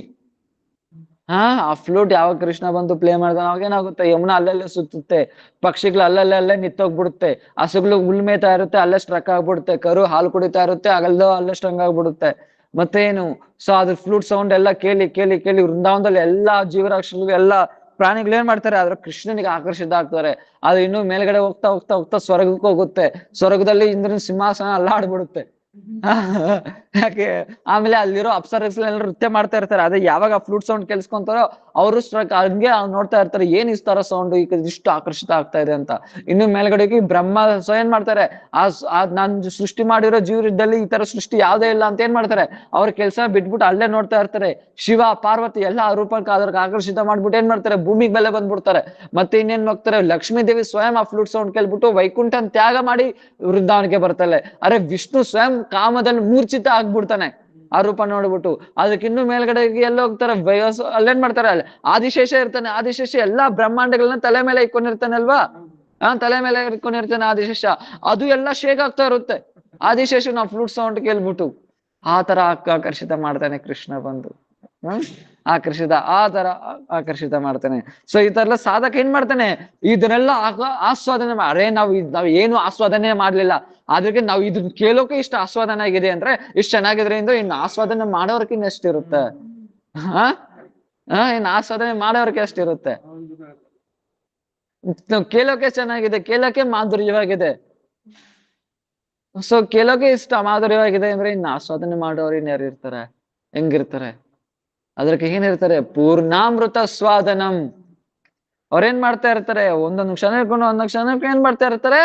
ಆ ಫ್ಲೂಟ್ ಯಾವಾಗ ಕೃಷ್ಣ ಬಂದು ಪ್ಲೇ ಮಾಡ್ತಾನೆ ಅವಾಗ ಏನಾಗುತ್ತೆ, ಯಮುನಾ ಅಲ್ಲಲ್ಲೇ ಸುತ್ತುತ್ತೆ, ಪಕ್ಷಿಗಳು ಅಲ್ಲಲ್ಲೇ ನಿಂತೋಗ್ಬಿಡುತ್ತೆ, ಹಸುಗಳು ಉಳ್ಮೇತಾ ಇರುತ್ತೆ, ಅಲ್ಲೇ ಸ್ಟ್ರಕ್ ಆಗ್ಬಿಡುತ್ತೆ, ಕರು ಹಾಲು ಕುಡಿತಾ ಇರುತ್ತೆ, ಅಲ್ಲೇ ಸ್ಟ್ರಂಗ್ ಆಗ್ಬಿಡುತ್ತೆ. ಮತ್ತೇನು, ಸೊ ಅದ್ರ ಫ್ಲೂಟ್ ಸೌಂಡ್ ಎಲ್ಲ ಕೇಳಿ ಕೇಳಿ ಕೇಳಿ ವೃಂದಾವನದಲ್ಲಿ ಎಲ್ಲಾ ಜೀವರಾಶಿಗಳು ಎಲ್ಲಾ ಪ್ರಾಣಿಗಳು ಏನ್ ಮಾಡ್ತಾರೆ, ಆದ್ರೆ ಕೃಷ್ಣನಿಗೆ ಆಕರ್ಷಿತ ಆಗ್ತಾರೆ. ಅದು ಇನ್ನೂ ಮೇಲ್ಗಡೆ ಹೋಗ್ತಾ ಹೋಗ್ತಾ ಹೋಗ್ತಾ ಸ್ವರ್ಗಕ್ಕೆ ಹೋಗುತ್ತೆ. ಸ್ವರ್ಗದಲ್ಲಿ ಇಂದ್ರನ ಸಿಂಹಾಸನ ಅಲ್ಲಾಡ್ಬಿಡುತ್ತೆ. ಯಾಕೆ ಆಮೇಲೆ ಅಲ್ಲಿರೋ ಅಪ್ಸರಸ್ಗಳೆಲ್ಲ ನೃತ್ಯ ಮಾಡ್ತಾ ಇರ್ತಾರೆ. ಅದೇ ಯಾವಾಗ ಫ್ಲೂಟ್ ಸೌಂಡ್ ಕೇಳಿಸ್ಕೊಂತಾರೋ ಅವರು ಹಂಗೆ ನೋಡ್ತಾ ಇರ್ತಾರೆ, ಏನ್ ಇಸ್ತಾರ ಸೌಂಡ್ ಈಗ ಇಷ್ಟು ಆಕರ್ಷಿತ ಆಗ್ತಾ ಇದೆ ಅಂತ. ಇನ್ನು ಮೇಲ್ಗಡೆಗೆ ಬ್ರಹ್ಮ ಸೊ ಏನ್ ಮಾಡ್ತಾರೆ, ನಾನ್ ಸೃಷ್ಟಿ ಮಾಡಿರೋ ಜೀವದಲ್ಲಿ ಈ ತರ ಸೃಷ್ಟಿ ಯಾವ್ದೇ ಇಲ್ಲ ಅಂತ ಏನ್ ಮಾಡ್ತಾರೆ, ಅವ್ರ ಕೆಲಸ ಬಿಟ್ಬಿಟ್ಟು ಅಲ್ಲೇ ನೋಡ್ತಾ ಇರ್ತಾರೆ. ಶಿವ ಪಾರ್ವತಿ ಎಲ್ಲ ರೂಪಕ್ಕೆ ಅದ್ರಿಗೆ ಆಕರ್ಷಿತ ಮಾಡ್ಬಿಟ್ಟು ಏನ್ ಮಾಡ್ತಾರೆ, ಭೂಮಿಗೆ ಮೇಲೆ ಬಂದ್ಬಿಡ್ತಾರೆ. ಮತ್ತೆ ಇನ್ನೇನ್ ಹೋಗ್ತಾರೆ, ಲಕ್ಷ್ಮೀ ದೇವಿ ಸ್ವಯಂ ಆ ಫ್ಲೂಟ್ ಸೌಂಡ್ ಕೇಳ್ಬಿಟ್ಟು ವೈಕುಂಠನ್ ತ್ಯಾಗ ಮಾಡಿ ವೃಂದಾವನಕ್ಕೆ ಬರ್ತಾಳೆ. ಅರೆ ವಿಷ್ಣು ಸ್ವಯಂ ಕಾಮದಲ್ಲಿ ಮೂರ್ಛಿತ ಆಗ್ಬಿಡ್ತಾನೆ ಆ ರೂಪ ನೋಡ್ಬಿಟ್ಟು. ಅದಕ್ಕೆ ಇನ್ನು ಮೇಲ್ಗಡೆ ಎಲ್ಲ ಹೋಗ್ತಾರೆ, ಅಲ್ಲೇನ್ ಮಾಡ್ತಾರೆ, ಅಲ್ಲಿ ಆದಿಶೇಷ ಇರ್ತಾನೆ. ಆದಿಶೇಷ ಎಲ್ಲಾ ಬ್ರಹ್ಮಾಂಡಗಳನ್ನ ತಲೆ ಮೇಲೆ ಇಟ್ಕೊಂಡಿರ್ತಾನೆ ಅಲ್ವಾ, ತಲೆ ಮೇಲೆ ಇಟ್ಕೊಂಡಿರ್ತಾನೆ ಆದಿಶೇಷ. ಅದು ಎಲ್ಲ ಶೇಕ್ ಆಗ್ತಾ ಇರುತ್ತೆ ಆದಿಶೇಷ ನಾವು ಫ್ಲೂಟ್ ಸೌಂಡ್ ಕೇಳ್ಬಿಟ್ಟು. ಆ ತರ ಆಕರ್ಷಿತ ಮಾಡ್ತಾನೆ ಕೃಷ್ಣ ಬಂದು. ಆಕರ್ಷಿತ ಆ ತರ ಆಕರ್ಷಿತ ಮಾಡ್ತಾನೆ. ಸೊ ಈ ತರ ಎಲ್ಲ ಸಾಧಕ ಏನ್ ಮಾಡ್ತಾನೆ, ಇದನ್ನೆಲ್ಲ ಆಸ್ವಾದನೆ ಅರೆ ನಾವ್ ಏನು ಆಸ್ವಾದನೆ ಮಾಡ್ಲಿಲ್ಲ, ಅದಕ್ಕೆ ನಾವು ಇದನ್ನ ಕೇಳೋಕೆ ಇಷ್ಟ ಆಸ್ವಾದನೆ ಆಗಿದೆ ಅಂದ್ರೆ, ಇಷ್ಟು ಚೆನ್ನಾಗಿದ್ರೆ ಇಂದ ಇನ್ನು ಆಸ್ವಾದನೆ ಮಾಡೋರ್ಕಿನ್ನ ಎಷ್ಟಿರುತ್ತೆ. ಇನ್ನು ಆಸ್ವಾದನೆ ಮಾಡೋರ್ಗೆ ಎಷ್ಟಿರುತ್ತೆ. ಕೇಳೋಕೆ ಚೆನ್ನಾಗಿದೆ, ಕೇಳೋಕೆ ಮಾಧುರ್ಯವಾಗಿದೆ. ಸೊ ಕೇಳೋಕೆ ಇಷ್ಟ ಮಾಧುರ್ಯವಾಗಿದೆ ಅಂದ್ರೆ ಇನ್ನು ಆಸ್ವಾದನೆ ಮಾಡೋರು ಇನ್ಯಾರು ಇರ್ತಾರೆ, ಹೆಂಗಿರ್ತಾರೆ. ಅದಕ್ಕೆ ಏನಿರ್ತಾರೆ, ಪೂರ್ಣಾಮೃತ ಸ್ವಾದನಂ. ಅವ್ರೇನ್ ಮಾಡ್ತಾ ಇರ್ತಾರೆ, ಒಂದೊಂದು ಕ್ಷಣ ಇಟ್ಕೊಂಡು ಒಂದೊಂದು ಕ್ಷಣಕ್ಕೆ ಏನ್ ಮಾಡ್ತಾ ಇರ್ತಾರೆ,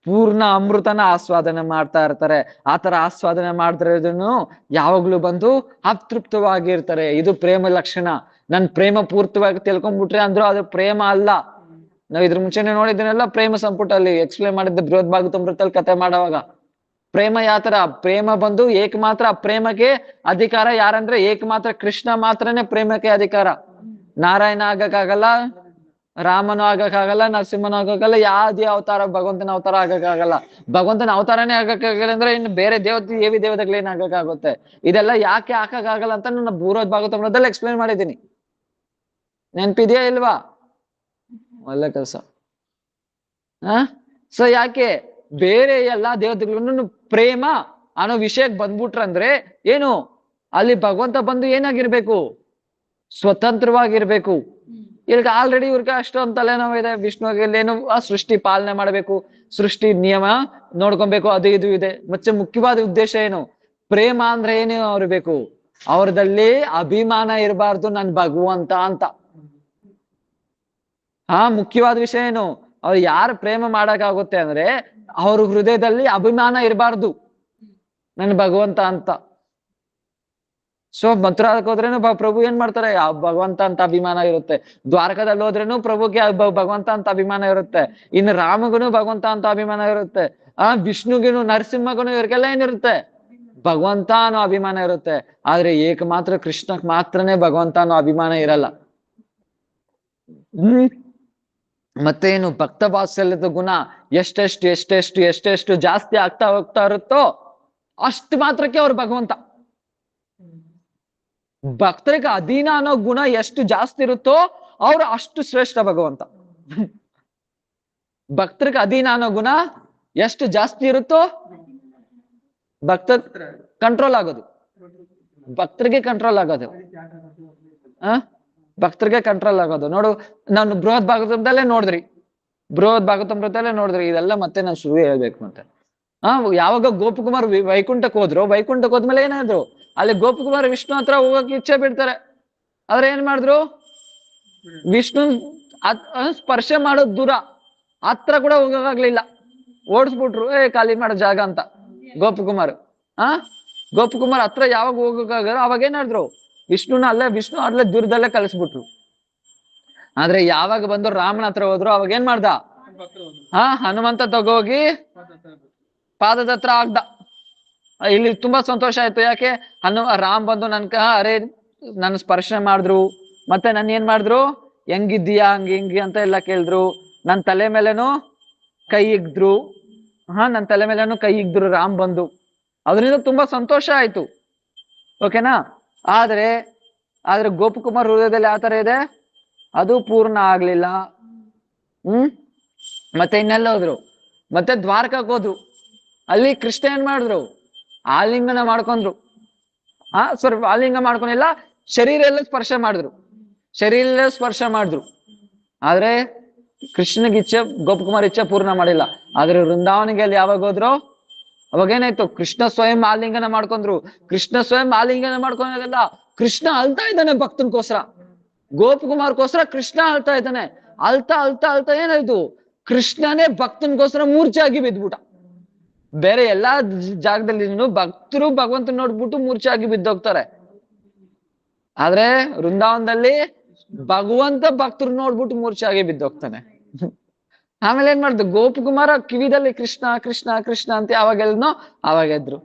ಪೂರ್ಣ ಅಮೃತನ ಆಸ್ವಾದನೆ ಮಾಡ್ತಾ ಇರ್ತಾರೆ. ಆತರ ಆಸ್ವಾದನೆ ಮಾಡಿದ್ರೂ ಯಾವಾಗ್ಲೂ ಬಂದು ಅತೃಪ್ತವಾಗಿರ್ತಾರೆ. ಇದು ಪ್ರೇಮ ಲಕ್ಷಣ. ನನ್ ಪ್ರೇಮ ಪೂರ್ತಿಯಾಗಿ ತಿಳ್ಕೊಂಡ್ಬಿಟ್ರೆ ಅಂದ್ರು ಅದು ಪ್ರೇಮ ಅಲ್ಲ. ನಾವ್ ಇದ್ರ ಮುಂಚೆನೆ ನೋಡಿದ್ದನ್ನೆಲ್ಲ ಪ್ರೇಮ ಸಂಪುಟಲ್ಲಿ ಎಕ್ಸ್ಪ್ಲೇನ್ ಮಾಡಿದ್ದೆ, ಬೃಹತ್ ಭಾಗವತಮೃತದಲ್ಲಿ ಕಥೆ ಮಾಡುವಾಗ. ಪ್ರೇಮ ಯಾತರ, ಪ್ರೇಮ ಬಂದು ಏಕಮಾತ್ರ ಪ್ರೇಮಕ್ಕೆ ಅಧಿಕಾರ ಯಾರಂದ್ರೆ ಏಕಮಾತ್ರ ಕೃಷ್ಣ ಮಾತ್ರನೇ ಪ್ರೇಮಕ್ಕೆ ಅಧಿಕಾರ. ನಾರಾಯಣ ಆಗಕ್ಕಾಗಲ್ಲ, ರಾಮನು ಆಗಕ್ಕಾಗಲ್ಲ, ನರಸಿಂಹನು ಆಗಕ್ಕಾಗಲ್ಲ, ಯಾವ್ದೇ ಅವತಾರ ಭಗವಂತನ ಅವತಾರ ಆಗಕ್ಕಾಗಲ್ಲ. ಭಗವಂತನ ಅವತಾರನೇ ಆಗಕ್ಕಾಗಲ್ಲ ಅಂದ್ರೆ ಇನ್ನು ಬೇರೆ ದೇವಿ ದೇವತೆಗಳೇನ್ ಆಗಕ್ಕಾಗುತ್ತೆ. ಇದೆಲ್ಲ ಯಾಕೆ ಹಾಕಕ್ಕಾಗಲ್ಲ ಅಂತ ನನ್ನ ಬೃಹತ್ ಭಾಗವತಮೃತದಲ್ಲಿ ಎಕ್ಸ್ಪ್ಲೇನ್ ಮಾಡಿದ್ದೀನಿ. ನೆನ್ಪಿದ್ಯಾ ಇಲ್ವಾ? ಒಳ್ಳೆ ಕೆಲಸ. ಸೊ ಯಾಕೆ ಬೇರೆ ಎಲ್ಲಾ ದೇವತೆಗಳನ್ನು ಪ್ರೇಮ ಅನ್ನೋ ವಿಷಯಕ್ಕೆ ಬಂದ್ಬಿಟ್ರಂದ್ರೆ ಏನು, ಅಲ್ಲಿ ಭಗವಂತ ಬಂದು ಏನಾಗಿರ್ಬೇಕು, ಸ್ವತಂತ್ರವಾಗಿರ್ಬೇಕು. ಇವ್ರಿಗೆ ಆಲ್ರೆಡಿ ಇವ್ರಿಗೆ ಅಷ್ಟೊಂದು ತಲೆನೋವಿದೆ. ವಿಷ್ಣುವಿಗೆ ಏನು ಆ ಸೃಷ್ಟಿ ಪಾಲನೆ ಮಾಡ್ಬೇಕು, ಸೃಷ್ಟಿ ನಿಯಮ ನೋಡ್ಕೊಬೇಕು, ಅದು ಇದು ಇದೆ. ಮತ್ತೆ ಮುಖ್ಯವಾದ ಉದ್ದೇಶ ಏನು, ಪ್ರೇಮ ಅಂದ್ರೆ ಏನು ಇರ್ಬೇಕು, ಅವ್ರದಲ್ಲಿ ಅಭಿಮಾನ ಇರಬಾರ್ದು ನನ್ ಭಗವಂತ ಅಂತ. ಮುಖ್ಯವಾದ ವಿಷಯ ಏನು, ಅವ್ರು ಯಾರು ಪ್ರೇಮ ಮಾಡಕ್ಕಾಗುತ್ತೆ ಅಂದ್ರೆ ಅವ್ರ ಹೃದಯದಲ್ಲಿ ಅಭಿಮಾನ ಇರಬಾರ್ದು ನನ್ ಭಗವಂತ ಅಂತ. ಸೊ ಮಥುರಾಕ್ಕೆ ಹೋದ್ರೇನು ಪ್ರಭು ಏನ್ ಮಾಡ್ತಾರೆ, ಭಗವಂತ ಅಂತ ಅಭಿಮಾನ ಇರುತ್ತೆ. ದ್ವಾರಕದಲ್ಲಿ ಹೋದ್ರೇನು ಪ್ರಭುಗೆ ಭಗವಂತ ಅಂತ ಅಭಿಮಾನ ಇರುತ್ತೆ. ಇನ್ನು ರಾಮಗನು ಭಗವಂತ ಅಂತ ಅಭಿಮಾನ ಇರುತ್ತೆ. ವಿಷ್ಣುಗಿನು ನರಸಿಂಹಗನು ಇವ್ರಿಗೆಲ್ಲ ಏನಿರುತ್ತೆ, ಭಗವಂತ ಅನ್ನೋ ಅಭಿಮಾನ ಇರುತ್ತೆ. ಆದ್ರೆ ಏಕಮಾತ್ರ ಕೃಷ್ಣಕ್ ಮಾತ್ರನೇ ಭಗವಂತ ಅನ್ನೋ ಅಭಿಮಾನ ಇರಲ್ಲ. ಮತ್ತೇನು ಭಕ್ತ ವಾತ್ಸಲ್ಯದ ಗುಣ ಎಷ್ಟೆಷ್ಟು ಜಾಸ್ತಿ ಆಗ್ತಾ ಹೋಗ್ತಾ ಇರುತ್ತೋ ಅಷ್ಟು ಮಾತ್ರಕ್ಕೆ ಅವ್ರು ಭಗವಂತ. ಭಕ್ತರಿಗೆ ಅಧೀನ ಅನ್ನೋ ಗುಣ ಎಷ್ಟು ಜಾಸ್ತಿ ಇರುತ್ತೋ ಅವ್ರು ಅಷ್ಟು ಶ್ರೇಷ್ಠ ಭಗವಂತ. ಭಕ್ತರಿಗೆ ಅಧೀನ ಅನ್ನೋ ಗುಣ ಎಷ್ಟು ಜಾಸ್ತಿ ಇರುತ್ತೋ ಭಕ್ತ ಕಂಟ್ರೋಲ್ ಆಗೋದು, ಭಕ್ತರಿಗೆ ಕಂಟ್ರೋಲ್ ಆಗೋದು. ಭಕ್ತರಿಗೆ ಕಂಟ್ರೋಲ್ ಆಗೋದು ನೋಡು. ನಾನು ಬೃಹತ್ ಭಾಗವತದಲ್ಲೇ ನೋಡಿದ್ರಿ, ಬೃಹತ್ ಭಾಗವತಮೃತದಲ್ಲೇ ನೋಡಿದ್ರಿ ಇದೆಲ್ಲ. ಮತ್ತೆ ನಾನು ಶುರು ಹೇಳ್ಬೇಕು ಮತ್ತೆ. ಯಾವಾಗ ಗೋಪಕುಮಾರ್ ವೈಕುಂಠಕ್ಕೆ ಹೋದ್ರು, ವೈಕುಂಠಕ್ಕೆ ಹೋದ್ಮೇಲೆ ಏನಾದ್ರು ಅಲ್ಲಿ ಗೋಪಕುಮಾರ್ ವಿಷ್ಣು ಹತ್ರ ಹೋಗಕ್ಕೆ ಇಚ್ಛೆ ಬಿಡ್ತಾರೆ. ಆದ್ರೆ ಏನ್ ಮಾಡಿದ್ರು, ವಿಷ್ಣು ಸ್ಪರ್ಶ ಮಾಡೋದ್ ದೂರ, ಹತ್ರ ಕೂಡ ಹೋಗಕ್ಕಾಗ್ಲಿಲ್ಲ, ಓಡಿಸ್ಬಿಟ್ರು. ಖಾಲಿ ಮಾಡೋ ಜಾಗ ಅಂತ ಗೋಪಕುಮಾರ್. ಗೋಪಕುಮಾರ್ ಹತ್ರ ಯಾವಾಗ ಹೋಗಕ್ಕಾಗಲ್ಲ ಅವಾಗ ಏನಾದ್ರು ವಿಷ್ಣು ಅಲ್ಲೇ ದೂರದಲ್ಲೇ ಕಳಿಸ್ಬಿಟ್ರು. ಆದ್ರೆ ಯಾವಾಗ ಬಂದು ರಾಮನ ಹತ್ರ ಹೋದ್ರು ಅವಾಗ ಏನ್ ಮಾಡ್ದ, ಹನುಮಂತ ತಗೋಗಿ ಪಾದದ ಹತ್ರ ಆಗ್ದ. ಇಲ್ಲಿ ತುಂಬಾ ಸಂತೋಷ ಆಯ್ತು. ಯಾಕೆ ರಾಮ್ ಬಂದು ಅರೆ ನನ್ನ ಸ್ಪರ್ಶ ಮಾಡಿದ್ರು, ಮತ್ತೆ ನನ್ ಏನ್ ಮಾಡಿದ್ರು, ಹೆಂಗಿದ್ದೀಯಾ ಹಿಂಗಿ ಅಂತ ಎಲ್ಲ ಕೇಳಿದ್ರು. ನನ್ ತಲೆ ಮೇಲೆನು ಕೈ ಇಗ್ದ್ರು. ನನ್ ತಲೆ ಮೇಲೆನು ಕೈ ಇಗ್ದ್ರು ರಾಮ್ ಬಂದು. ಅದರಿಂದ ತುಂಬಾ ಸಂತೋಷ ಆಯ್ತು. ಓಕೆನಾ. ಆದ್ರೆ ಗೋಪಕುಮಾರ್ ಹೃದಯದಲ್ಲಿ ಯಾವ ತರ ಇದೆ, ಅದು ಪೂರ್ಣ ಆಗ್ಲಿಲ್ಲ. ಮತ್ತೆ ಇನ್ನೆಲ್ಲ ಹೋದ್ರು, ಮತ್ತೆ ದ್ವಾರಕಕ್ಕೆ ಹೋದ್ರು. ಅಲ್ಲಿ ಕೃಷ್ಣ ಏನ್ ಮಾಡಿದ್ರು, ಆಲಿಂಗನ ಮಾಡ್ಕೊಂಡ್ರು. ಸ್ವಲ್ಪ ಆಲಿಂಗ ಮಾಡ್ಕೊಂಡಿಲ್ಲ, ಶರೀರ ಎಲ್ಲ ಸ್ಪರ್ಶ ಮಾಡಿದ್ರು, ಶರೀರ ಸ್ಪರ್ಶ ಮಾಡಿದ್ರು. ಆದ್ರೆ ಕೃಷ್ಣಗೆ ಇಚ್ಛೆ, ಗೋಪಕುಮಾರ್ ಇಚ್ಛೆ ಪೂರ್ಣ ಮಾಡಿಲ್ಲ. ಆದ್ರೆ ವೃಂದಾವನಿಗೆ ಅಲ್ಲಿ ಯಾವಾಗ ಹೋದ್ರು, ಅವಾಗ ಏನಾಯ್ತು, ಕೃಷ್ಣ ಸ್ವಯಂ ಆಲಿಂಗನ ಮಾಡ್ಕೊಂಡ್ರು. ಕೃಷ್ಣ ಸ್ವಯಂ ಆಲಿಂಗನ ಮಾಡ್ಕೊಂಡಾಗಲ್ಲ, ಕೃಷ್ಣ ಅಳ್ತಾ ಇದ್ದಾನೆ ಭಕ್ತನ್ಕೋಸ್ಕರ, ಗೋಪಕುಮಾರ್ಗೋಸ್ಕರ ಕೃಷ್ಣ ಅಳ್ತಾ ಇದ್ದಾನೆ. ಅಳ್ತಾ ಅಳ್ತಾ ಅಳ್ತಾ ಏನಾಯ್ತು, ಕೃಷ್ಣನೇ ಭಕ್ತನ್ಗೋಸ್ಕರ ಮೂರ್ಛೆ ಆಗಿ ಬಿದ್ಬಿಟ್ಟ. ಬೇರೆ ಎಲ್ಲಾ ಜಾಗದಲ್ಲಿ ಭಕ್ತರು ಭಗವಂತನ ನೋಡ್ಬಿಟ್ಟು ಮೂರ್ಛೆ ಆಗಿ ಬಿದ್ದೋಗ್ತಾರೆ. ಆದ್ರೆ ವೃಂದಾವನದಲ್ಲಿ ಭಗವಂತ ಭಕ್ತರು ನೋಡ್ಬಿಟ್ಟು ಮೂರ್ಛೆ ಆಗಿ ಬಿದ್ದೋಗ್ತಾನೆ. ಆಮೇಲೆ ಏನ್ ಮಾಡ್ದು, ಗೋಪಕುಮಾರ ಕಿವಿದಲ್ಲಿ ಕೃಷ್ಣ ಕೃಷ್ಣ ಕೃಷ್ಣ ಅಂತ ಯಾವಾಗೆಲ್ಲನೋ ಅವಾಗ ಎದ್ರು.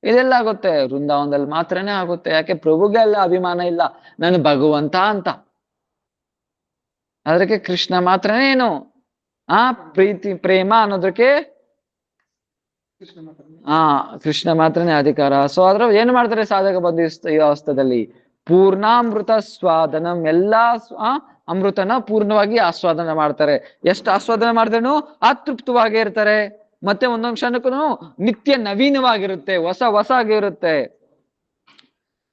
ಇದೆಲ್ಲ ಆಗುತ್ತೆ ವೃಂದಾವನದಲ್ಲಿ ಮಾತ್ರನೇ ಆಗುತ್ತೆ. ಯಾಕೆ, ಪ್ರಭುಗೆ ಎಲ್ಲ ಅಭಿಮಾನ ಇಲ್ಲ, ನಾನು ಭಗವಂತ ಅಂತ. ಅದಕ್ಕೆ ಕೃಷ್ಣ ಮಾತ್ರನೇ ಏನು ಆ ಪ್ರೀತಿ ಪ್ರೇಮ ಅನ್ನೋದಕ್ಕೆ ಕೃಷ್ಣ ಮಾತ್ರನೇ ಅಧಿಕಾರ. ಸೊ ಅದ್ರ ಏನ್ ಮಾಡ್ತಾರೆ ಸಾಧಕ ಬಂದು ಈ ಅವಸ್ಥೆದಲ್ಲಿ, ಪೂರ್ಣಾಮೃತ ಸ್ವಾದನಂ, ಎಲ್ಲಾ ಅಮೃತನ ಪೂರ್ಣವಾಗಿ ಆಸ್ವಾದನೆ ಮಾಡ್ತಾರೆ. ಎಷ್ಟು ಆಸ್ವಾದನೆ ಮಾಡಿದ್ರೂ ಅತೃಪ್ತವಾಗಿ ಇರ್ತಾರೆ. ಮತ್ತೆ ಒಂದೊಂದು ಕ್ಷಣಕ್ಕೂ ನಿತ್ಯ ನವೀನವಾಗಿರುತ್ತೆ, ಹೊಸ ಹೊಸ ಆಗಿರುತ್ತೆ.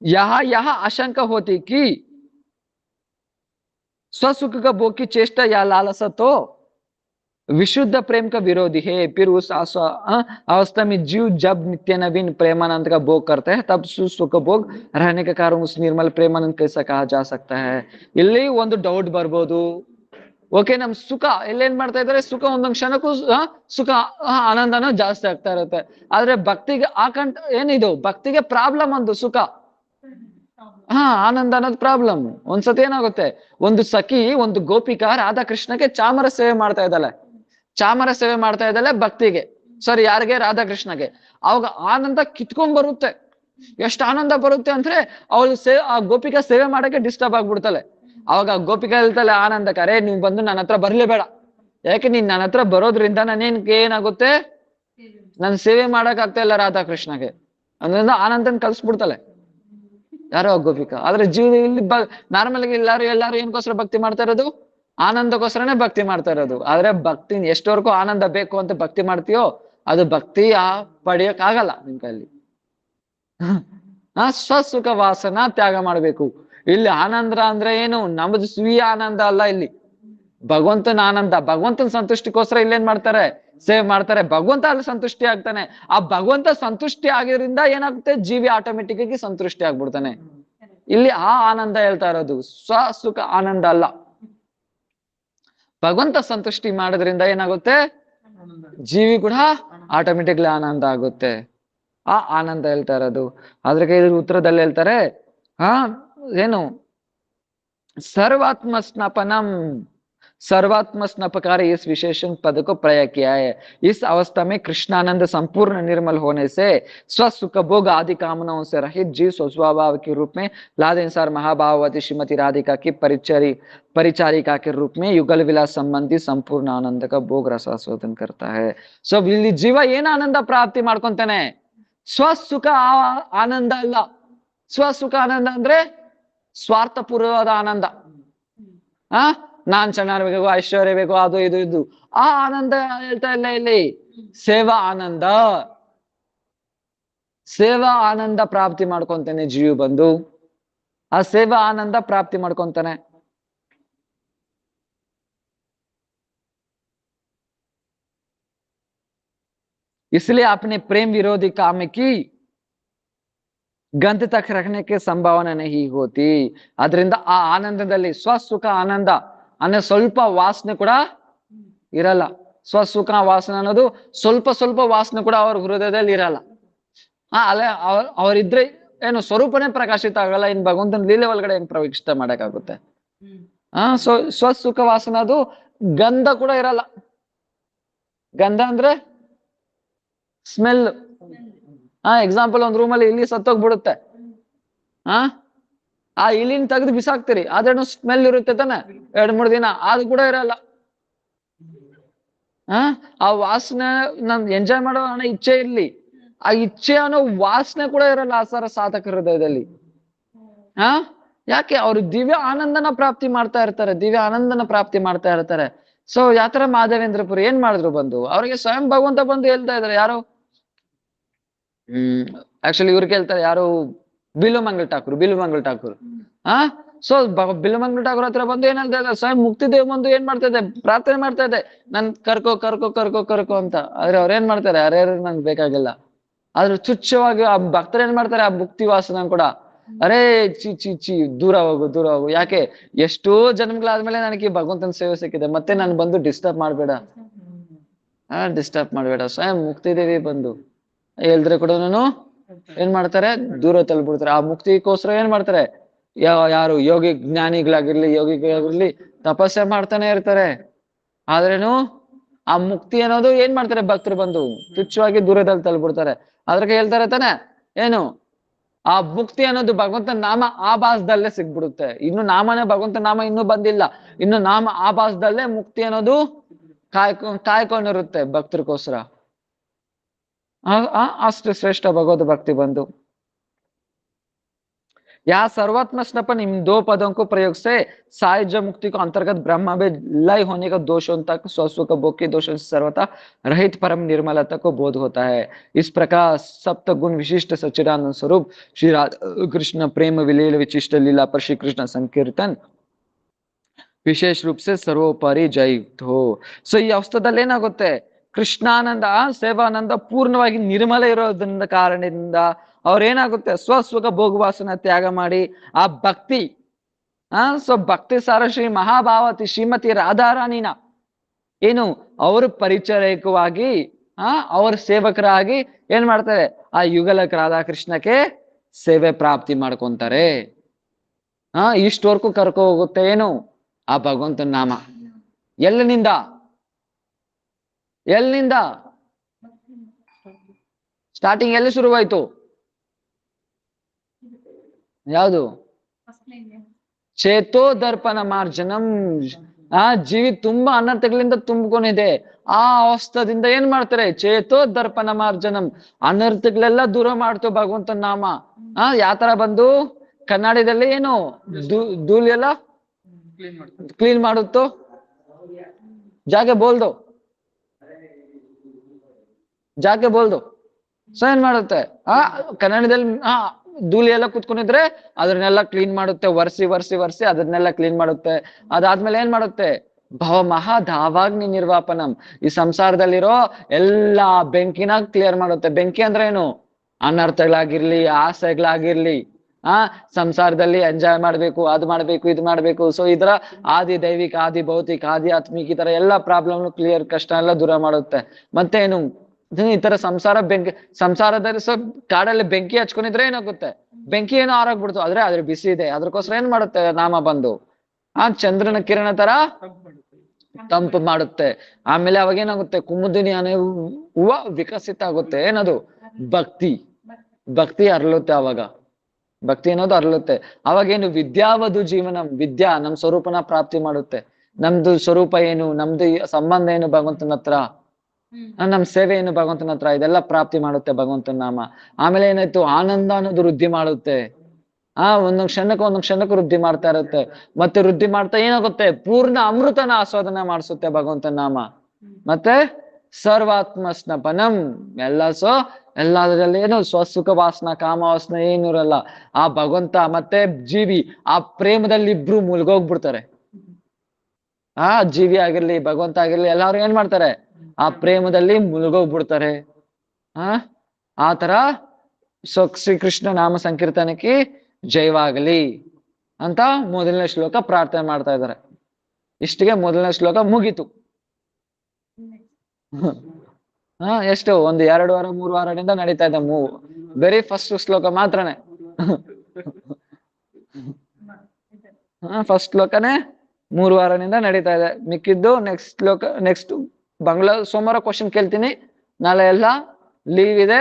ಯಹ ಯಹ ಆಶಂಕ ಹೋತಿ ಕಿ स्वसुख का भोग की चेष्टा या लालसा तो विशुद्ध प्रेम का विरोधी है। फिर उस अवस्था में जीव जब नित्य नवीन प्रेमानंद का भोग करते हैं तब सुख भोग रहने के कारण उस निर्मल प्रेमानंद कैसा कहा जा सकता है। ಇಲ್ಲಿ ಒಂದು ಡೌಟ್ ಬರ್ಬೋದು. ಓಕೆ, ನಮ್ ಸುಖ ಎಲ್ಲೇನ್ ಮಾಡ್ತಾ ಇದಾರೆ, ಸುಖ ಒಂದೊಂದು ಕ್ಷಣಕ್ಕೂ ಸುಖ ಆನಂದನೂ ಜಾಸ್ತಿ ಆಗ್ತಾ ಇರುತ್ತೆ. ಆದ್ರೆ ಭಕ್ತಿಗೆ ಏನಿದು, ಭಕ್ತಿಗೆ ಪ್ರಾಬ್ಲಮ್ ಒಂದು ಸುಖ, ಆನಂದ ಅನ್ನೋದು ಪ್ರಾಬ್ಲಮ್. ಒಂದ್ಸತಿ ಏನಾಗುತ್ತೆ, ಒಂದು ಸಖಿ ಒಂದು ಗೋಪಿಕಾ ರಾಧಾಕೃಷ್ಣಗೆ ಚಾಮರ ಸೇವೆ ಮಾಡ್ತಾ ಇದ್ದಾಳೆ, ಚಾಮರ ಸೇವೆ ಮಾಡ್ತಾ ಇದ್ದಾಳೆ ಭಕ್ತಿಗೆ, ಸಾರಿ ಯಾರಿಗೆ, ರಾಧಾಕೃಷ್ಣಗೆ. ಅವಾಗ ಆನಂದ ಕಿತ್ಕೊಂಡ್ ಬರುತ್ತೆ. ಎಷ್ಟು ಆನಂದ ಬರುತ್ತೆ ಅಂದ್ರೆ ಅವಳು ಆ ಗೋಪಿಕಾ ಸೇವೆ ಮಾಡಕ್ಕೆ ಡಿಸ್ಟರ್ಬ್ ಆಗ್ಬಿಡ್ತಾಳೆ. ಅವಾಗ ಗೋಪಿಕಾ ಹೇಳ್ತಾಳೆ ಆನಂದಕ್ಕೆ, ಅರೇ ನೀವು ಬಂದು ನನ್ನ ಹತ್ರ ಬರ್ಲೇಬೇಡ, ಯಾಕೆ ನೀನ್ ನನ್ನ ಹತ್ರ ಬರೋದ್ರಿಂದ ಏನಾಗುತ್ತೆ, ನನ್ ಸೇವೆ ಮಾಡಕ್ ಆಗ್ತಾ ಇಲ್ಲ ರಾಧಾಕೃಷ್ಣಗೆ ಅಂದ್ರಿಂದ ಆನಂದನ್ ಕಲ್ಸ್ಬಿಡ್ತಾಳೆ ಯಾರೋ ಗೋಪಿಕಾ. ಆದ್ರೆ ಇಲ್ಲಿ ನಾರ್ಮಲ್ ಆಗಿ ಎಲ್ಲಾರು ಏನ್ಕೋಸ್ಕರ ಭಕ್ತಿ ಮಾಡ್ತಾ ಇರೋದು, ಆನಂದಕ್ಕೋಸ್ಕರನೇ ಭಕ್ತಿ ಮಾಡ್ತಾ ಇರೋದು. ಆದ್ರೆ ಭಕ್ತಿ ಎಷ್ಟವರೆಗೂ ಆನಂದ ಬೇಕು ಅಂತ ಭಕ್ತಿ ಮಾಡ್ತೀಯೋ ಅದು ಭಕ್ತಿ ಪಡೆಯಕ್ ಆಗಲ್ಲ ನಿನ್ ಕೈಲಿ. ಸ್ವಸುಖ ವಾಸನ ತ್ಯಾಗ ಮಾಡ್ಬೇಕು. ಇಲ್ಲಿ ಆನಂದ ಅಂದ್ರೆ ಏನು, ನಮ್ದು ಸ್ವೀಯ ಆನಂದ ಅಲ್ಲ, ಇಲ್ಲಿ ಭಗವಂತನ ಆನಂದ. ಭಗವಂತನ ಸಂತುಷ್ಟಿಗೋಸ್ಕರ ಇಲ್ಲೇನ್ ಮಾಡ್ತಾರೆ, ಸೇವ್ ಮಾಡ್ತಾರೆ. ಭಗವಂತ ಅಲ್ಲಿ ಸಂತುಷ್ಟಿ ಆಗ್ತಾನೆ. ಆ ಭಗವಂತ ಸಂತುಷ್ಟಿ ಆಗಿರೋದ್ರಿಂದ ಏನಾಗುತ್ತೆ, ಜೀವಿ ಆಟೋಮೆಟಿಕ್ ಆಗಿ ಸಂತುಷ್ಟಿ ಆಗ್ಬಿಡ್ತಾನೆ. ಇಲ್ಲಿ ಆ ಆನಂದ ಹೇಳ್ತಾ ಇರೋದು, ಸ್ವಸುಖ ಆನಂದ ಅಲ್ಲ. ಭಗವಂತ ಸಂತುಷ್ಟಿ ಮಾಡೋದ್ರಿಂದ ಏನಾಗುತ್ತೆ, ಜೀವಿ ಕೂಡ ಆಟೋಮೆಟಿಕ್ಲಿ ಆನಂದ ಆಗುತ್ತೆ. ಆ ಆನಂದ ಹೇಳ್ತಾ ಇರೋದು. ಅದ್ರಿಗೆ ಇದ್ರ ಉತ್ತರದಲ್ಲಿ ಹೇಳ್ತಾರೆ, ಏನು सर्वात्म स्नपनम, सर्वात्म स्नपकार इस विशेषण पद को प्रयोग किया है। इस अवस्था में कृष्णानंद संपूर्ण निर्मल होने से स्वसुख भोग आदि कामनाओं से रहित जीव स्वभाव के रूप में लादेंसार महाभाववती श्रीमती राधिका की परिचारिका के रूप में युगल विलास संबंधी संपूर्ण आनंद का भोग रसास्वादन करता है। सो ಇಲ್ಲಿ ಜೀವ ಏನ್ ಆನಂದ ಪ್ರಾಪ್ತಿ ಮಾಡ್ಕೊಂತಾನೆ, ಸ್ವಸುಖ ಆನಂದ ಅಲ್ಲ. ಸ್ವಸುಖ ಆನಂದ ಅಂದ್ರೆ ಸ್ವಾರ್ಥಪೂರ್ವವಾದ ಆನಂದ. ನಾನ್ ಚೆನ್ನಾಗಿರ್ಬೇಕು, ಐಶ್ವರ್ಯ ಬೇಕು, ಅದು ಇದು ಆ ಆನಂದ ಹೇಳ್ತಾ ಇಲ್ಲ ಇಲ್ಲಿ. ಸೇವಾ ಆನಂದ, ಸೇವಾ ಆನಂದ ಪ್ರಾಪ್ತಿ ಮಾಡ್ಕೊಂತಾನೆ ಜೀವ ಬಂದು, ಆ ಸೇವಾ ಆನಂದ ಪ್ರಾಪ್ತಿ ಮಾಡ್ಕೊಂತಾನೆ. इसलिए अपने प्रेम विरोधी काम की ಗಂಧ ತಕ್ಕ ರಖನೆಗೆ ಸಂಭಾವನೆ ನಹಿ ಹೋತಿ. ಅದರಿಂದ ಆ ಆನಂದದಲ್ಲಿ ಸ್ವಸುಖ ಆನಂದ ಅನ್ನೋ ಸ್ವಲ್ಪ ವಾಸನೆ ಕೂಡ ಇರಲ್ಲ. ಸ್ವಸುಖ ವಾಸನೆ ಅನ್ನೋದು ಸ್ವಲ್ಪ ಸ್ವಲ್ಪ ವಾಸನೆ ಕೂಡ ಅವ್ರ ಹೃದಯದಲ್ಲಿ ಇರಲ್ಲ. ಅಲ್ಲೇ ಅವರಿದ್ರೆ ಏನು ಸ್ವರೂಪನೇ ಪ್ರಕಾಶಿತ ಆಗಲ್ಲ. ಇನ್ ಭಗವಂತನ ಲೀಲೆ ಒಳಗಡೆ ಹೆಂಗ್ ಪ್ರವೇಶ ಮಾಡಕ್ಕಾಗುತ್ತೆ. ಸ್ವಸುಖ ವಾಸನೆ ಅದು ಗಂಧ ಕೂಡ ಇರಲ್ಲ. ಗಂಧ ಅಂದ್ರೆ ಸ್ಮೆಲ್. ಎಕ್ಸಾಂಪಲ್ ಒಂದ್ ರೂಮಲ್ಲಿ ಇಲಿ ಸತ್ತೋಗ್ಬಿಡುತ್ತೆ, ಆ ಇಲಿನ ತೆಗೆದು ಬಿಸಾಕ್ತಿರಿ, ಆದ್ರೂ ಸ್ಮೆಲ್ ಇರುತ್ತೆ ತಾನೆ 2-3 ದಿನ, ಅದು ಕೂಡ ಇರಲ್ಲ. ಆ ವಾಸನೆ ನಮ್ ಎಂಜಾಯ್ ಮಾಡೋ ಇಚ್ಛೆ ಇರ್ಲಿ, ಆ ಇಚ್ಛೆ ಅನ್ನೋ ವಾಸನೆ ಕೂಡ ಇರಲ್ಲ ಆ ಸಾಧಕ ಹೃದಯದಲ್ಲಿ. ಯಾಕೆ, ಅವ್ರು ದಿವ್ಯ ಆನಂದನ ಪ್ರಾಪ್ತಿ ಮಾಡ್ತಾ ಇರ್ತಾರೆ, ದಿವ್ಯ ಆನಂದನ ಪ್ರಾಪ್ತಿ ಮಾಡ್ತಾ ಇರ್ತಾರೆ. ಸೊ ಯಾತರ ಮಾಧವೇಂದ್ರಪುರ ಏನ್ ಮಾಡಿದ್ರು ಬಂದು, ಅವ್ರಿಗೆ ಸ್ವಯಂ ಭಗವಂತ ಬಂದು ಹೇಳ್ತಾ ಇದಾರೆ. ಯಾರು ಆಕ್ಚುಲಿ ಇವ್ರು ಕೇಳ್ತಾರೆ, ಯಾರು ಬಿಲ್ವಮಂಗಲ್ ಠಾಕೂರ್. ಸೊ ಬಿಲ್ಮಂಗ್ಲ ಠಾಕೂರ್ ಹತ್ರ ಬಂದು ಏನ್ ಹೇಳ್ತಾ ಇದ್ದಾರೆ, ಸ್ವಯಂ ಮುಕ್ತಿದೇವ್ ಬಂದು ಏನ್ ಮಾಡ್ತಾ ಇದೆ, ಪ್ರಾರ್ಥನೆ ಮಾಡ್ತಾ ಇದೆ, ನನ್ ಕರ್ಕೋ ಕರ್ಕೋ ಕರ್ಕೋ ಕರ್ಕೋ ಅಂತ. ಆದ್ರೆ ಅವ್ರ ಏನ್ ಮಾಡ್ತಾರೆ, ಅರೆ ನಂಗೆ ಬೇಕಾಗಿಲ್ಲ. ಆದ್ರೆ ತುಚ್ಛವಾಗಿ ಆ ಭಕ್ತರು ಏನ್ ಮಾಡ್ತಾರೆ, ಆ ಮುಕ್ತಿ ವಾಸನ ಕೂಡ, ಅರೇ ಚಿ ಚಿ ಚಿ ದೂರ ಹೋಗು ದೂರ ಹೋಗು. ಯಾಕೆ, ಎಷ್ಟೋ ಜನ್ಮಗಳಾದ್ಮೇಲೆ ನನಗೆ ಭಗವಂತನ ಸೇವೆ ಸಿಕ್ಕಿದೆ, ಮತ್ತೆ ನಾನು ಬಂದು ಡಿಸ್ಟರ್ಬ್ ಮಾಡ್ಬೇಡ, ಡಿಸ್ಟರ್ಬ್ ಮಾಡ್ಬೇಡ. ಸ್ವಯಂ ಮುಕ್ತಿದೇವಿ ಬಂದು ಹೇಳಿದ್ರೆ ಕೂಡ ಏನ್ ಮಾಡ್ತಾರೆ, ದೂರ ತಳ್ಬಿಡ್ತಾರೆ. ಆ ಮುಕ್ತಿಗೋಸ್ಕರ ಏನ್ ಮಾಡ್ತಾರೆ, ಯಾರು ಯೋಗಿ ಜ್ಞಾನಿಗಳಾಗಿರ್ಲಿ ಯೋಗಿಗಳಾಗಿರ್ಲಿ ತಪಸ್ಸೆ ಮಾಡ್ತಾನೆ ಇರ್ತಾರೆ. ಆದ್ರೇನು ಆ ಮುಕ್ತಿ ಅನ್ನೋದು ಏನ್ ಮಾಡ್ತಾರೆ, ಭಕ್ತರು ಬಂದು ತುಚ್ಛವಾಗಿ ದೂರದಲ್ಲಿ ತಳ್ಬಿಡ್ತಾರೆ. ಅದ್ರಾಗ ಹೇಳ್ತಾರೆ ತಾನೆ ಏನು, ಆ ಮುಕ್ತಿ ಅನ್ನೋದು ಭಗವಂತನ ನಾಮ ಆಭಾಸದಲ್ಲೇ ಸಿಗ್ಬಿಡುತ್ತೆ. ಇನ್ನು ನಾಮನೇ ಭಗವಂತನ ನಾಮ ಇನ್ನೂ ಬಂದಿಲ್ಲ, ಇನ್ನು ನಾಮ ಆಭಾಸದಲ್ಲೇ ಮುಕ್ತಿ ಅನ್ನೋದು ಕಾಯ್ಕೊಂಡಿರುತ್ತೆ ಭಕ್ತರಿಗೋಸ್ಕರ. ಅಷ್ಟು ಶ್ರೇಷ್ಠ ಭಗವದ್ ಭಕ್ತಿ ಬಂದು. या सर्वात्म स्नपन इन दो पदों को प्रयोग से सायुज मुक्ति को अंतर्गत ब्रह्म में लय होने का दोषों तक स्वस्व का भोग के दोषों से सर्वथा रहित परम निर्मलता को बोध होता है। इस प्रकार सप्त गुण विशिष्ट सच्चिदानंद स्वरूप श्री राधा कृष्ण प्रेम विलील विशिष्ट लीला पर श्री कृष्ण संकीर्तन ವಿಶೇಷ ರೂಪ ಸೆ ಸರ್ವೋಪರಿ ಜೈಥೋ. ಸೊ ಈ ಅವಸ್ಥದಲ್ಲಿ ಏನಾಗುತ್ತೆ, ಕೃಷ್ಣಾನಂದ ಸೇವಾನಂದ ಪೂರ್ಣವಾಗಿ ನಿರ್ಮಲ ಇರೋದ್ರಿಂದ ಕಾರಣದಿಂದ ಅವ್ರೇನಾಗುತ್ತೆ, ಸ್ವಸ್ವಗ ಭೋಗವಾಸನ ತ್ಯಾಗ ಮಾಡಿ ಆ ಭಕ್ತಿ ಸೊ ಭಕ್ತಿ ಸಾರ ಶ್ರೀ ಮಹಾಭಾವತಿ ಶ್ರೀಮತಿ ರಾಧಾರಾಣಿನ ಏನು ಅವರು ಪರಿಚಯಕವಾಗಿ ಅವ್ರ ಸೇವಕರಾಗಿ ಏನ್ ಮಾಡ್ತಾರೆ, ಆ ಯುಗಲಕ್ ರಾಧಾಕೃಷ್ಣಕ್ಕೆ ಸೇವೆ ಪ್ರಾಪ್ತಿ ಮಾಡ್ಕೊಂತಾರೆ. ಇಷ್ಟವರೆಗೂ ಕರ್ಕೊ ಹೋಗುತ್ತೆ ಏನು, ಆ ಭಗವಂತನ ನಾಮ. ಎಲ್ಲಿನಿಂದ ಸ್ಟಾರ್ಟಿಂಗ್ ಎಲ್ಲಿ ಶುರುವಾಯ್ತು, ಯಾವುದು, ಚೇತೋ ದರ್ಪಣ ಮಾರ್ಜನಂ. ಜೀವಿ ತುಂಬಾ ಅನರ್ಥಗಳಿಂದ ತುಂಬಿಕೊಂಡಿದೆ. ಆ ಅವಸ್ಥದಿಂದ ಏನ್ ಮಾಡ್ತಾರೆ, ಚೇತೋ ದರ್ಪಣ ಮಾರ್ಜನಂ, ಅನರ್ಥಗಳೆಲ್ಲ ದೂರ ಮಾಡ್ತು ಭಗವಂತನ ನಾಮ. ಯಾತರ ಬಂದು ಕನ್ನಡದಲ್ಲಿ ಏನು ಧೂಳಿ ಎಲ್ಲ ಕ್ಲೀನ್ ಮಾಡುತ್ತೋ, ಜಾಗೆ ಬೋಲ್ದು ಸೊ ಏನ್ ಮಾಡುತ್ತೆ, ಕನ್ನಡದಲ್ಲಿ ಧೂಳಿ ಎಲ್ಲ ಕುತ್ಕೊಂಡಿದ್ರೆ ಅದನ್ನೆಲ್ಲ ಕ್ಲೀನ್ ಮಾಡುತ್ತೆ, ವರ್ಸಿ ಅದನ್ನೆಲ್ಲ ಕ್ಲೀನ್ ಮಾಡುತ್ತೆ. ಅದಾದ್ಮೇಲೆ ಏನ್ ಮಾಡುತ್ತೆ, ಭವ ಮಹಾಧಾವಾಗ್ನಿ ನಿರ್ವಾಪನಂ, ಈ ಸಂಸಾರದಲ್ಲಿರೋ ಎಲ್ಲಾ ಬೆಂಕಿನ ಕ್ಲಿಯರ್ ಮಾಡುತ್ತೆ. ಬೆಂಕಿ ಅಂದ್ರೆ ಏನು, ಅನರ್ಥಗಳಾಗಿರ್ಲಿ ಆಸೆಗಳಾಗಿರ್ಲಿ, ಸಂಸಾರದಲ್ಲಿ ಎಂಜಾಯ್ ಮಾಡ್ಬೇಕು, ಅದು ಮಾಡ್ಬೇಕು ಇದು ಮಾಡ್ಬೇಕು. ಸೊ ಇದರ ಆದಿ ದೈವಿಕ ಆದಿ ಭೌತಿಕ ಆದಿ ಆತ್ಮಿಕ ಈ ತರ ಎಲ್ಲಾ ಪ್ರಾಬ್ಲಮ್ ಕ್ಲಿಯರ್, ಕಷ್ಟ ಎಲ್ಲ ದೂರ ಮಾಡುತ್ತೆ. ಮತ್ತೆ ಏನು, ಈ ತರ ಸಂಸಾರದಲ್ಲಿ ಸೊ ಕಾಡಲ್ಲಿ ಬೆಂಕಿ ಹಚ್ಕೊಂಡಿದ್ರೆ ಏನಾಗುತ್ತೆ, ಬೆಂಕಿ ಏನೋ ಆರಾಗ್ಬಿಡ್ತು, ಆದ್ರೆ ಅದ್ರ ಬಿಸಿ ಇದೆ, ಅದ್ರಕ್ಕೋಸ್ಕರ ಏನ್ ಮಾಡುತ್ತೆ ನಾಮ ಬಂದು ಚಂದ್ರನ ಕಿರಣ ತರ ತಂಪು ಮಾಡುತ್ತೆ. ಆಮೇಲೆ ಅವಾಗ ಏನಾಗುತ್ತೆ, ಕುಮುದಿನಿ ಅನ್ನೋ ಹೂವ ವಿಕಸಿತ ಆಗುತ್ತೆ. ಏನದು, ಭಕ್ತಿ ಅರಳುತ್ತೆ. ಅವಾಗ ಭಕ್ತಿ ಅನ್ನೋದು ಅರಳುತ್ತೆ. ಅವಾಗೇನು, ವಿದ್ಯಾವಧು ಜೀವನ, ವಿದ್ಯಾ ನಮ್ ಸ್ವರೂಪನ ಪ್ರಾಪ್ತಿ ಮಾಡುತ್ತೆ. ನಮ್ದು ಸ್ವರೂಪ ಏನು, ನಮ್ದು ಸಂಬಂಧ ಏನು ಭಗವಂತನ ಹತ್ರ, ನಮ್ ಸೇವೆ ಏನು ಭಗವಂತನ ಹತ್ರ, ಇದೆಲ್ಲ ಪ್ರಾಪ್ತಿ ಮಾಡುತ್ತೆ ಭಗವಂತನ ನಾಮ. ಆಮೇಲೆ ಏನಾಯ್ತು, ಆನಂದ ಅನ್ನೋದು ವೃದ್ಧಿ ಮಾಡುತ್ತೆ. ಒಂದೊಂದ್ ಕ್ಷಣಕ್ಕೂ ವೃದ್ಧಿ ಮಾಡ್ತಾ ಇರುತ್ತೆ. ಮತ್ತೆ ವೃದ್ಧಿ ಮಾಡ್ತಾ ಏನಾಗುತ್ತೆ, ಪೂರ್ಣ ಅಮೃತನ ಆಸ್ವಾದನೆ ಮಾಡಿಸುತ್ತೆ ಭಗವಂತನ ನಾಮ. ಮತ್ತೆ ಸರ್ವಾತ್ಮ ಸ್ನಪನಂ, ಎಲ್ಲದರಲ್ಲಿ ಏನು ಸ್ವಸುಖ ವಾಸನ ಕಾಮ ವಾಸನ ಏನು ಇರಲ್ಲ. ಆ ಭಗವಂತ ಮತ್ತೆ ಜೀವಿ ಆ ಪ್ರೇಮದಲ್ಲಿ ಇಬ್ರು ಮುಳುಗೋಗ್ಬಿಡ್ತಾರೆ. ಜೀವಿ ಆಗಿರ್ಲಿ ಭಗವಂತ ಆಗಿರ್ಲಿ ಎಲ್ಲಾರು ಏನ್ ಮಾಡ್ತಾರೆ, ಆ ಪ್ರೇಮದಲ್ಲಿ ಮುಳುಗೋಗ್ಬಿಡ್ತಾರೆ. ಆ ತರ ಶ್ರೀಕೃಷ್ಣ ನಾಮ ಸಂಕೀರ್ತನಕ್ಕೆ ಜಯವಾಗಲಿ ಅಂತ ಮೊದಲನೇ ಶ್ಲೋಕ ಪ್ರಾರ್ಥನೆ ಮಾಡ್ತಾ ಇದ್ದಾರೆ. ಇಷ್ಟಿಗೆ ಮೊದಲನೇ ಶ್ಲೋಕ ಮುಗೀತು. ಎಷ್ಟು, ಒಂದು 2 ವಾರ 3 ವಾರದಿಂದ ನಡೀತಾ ಇದೆ ವೆರಿ ಫಸ್ಟ್ ಶ್ಲೋಕ ಮಾತ್ರನೇ. ಫಸ್ಟ್ ಶ್ಲೋಕನೇ 3 ವಾರದಿಂದ ನಡೀತಾ ಇದೆ. ಮಿಕ್ಕಿದ್ದು ನೆಕ್ಸ್ಟ್ ಬಂಗ್ಲಾ ಸೋಮವಾರ ಕ್ವಶನ್ ಕೇಳ್ತೀನಿ. ನಾಳೆ ಎಲ್ಲ ಲೀವ್ ಇದೆ.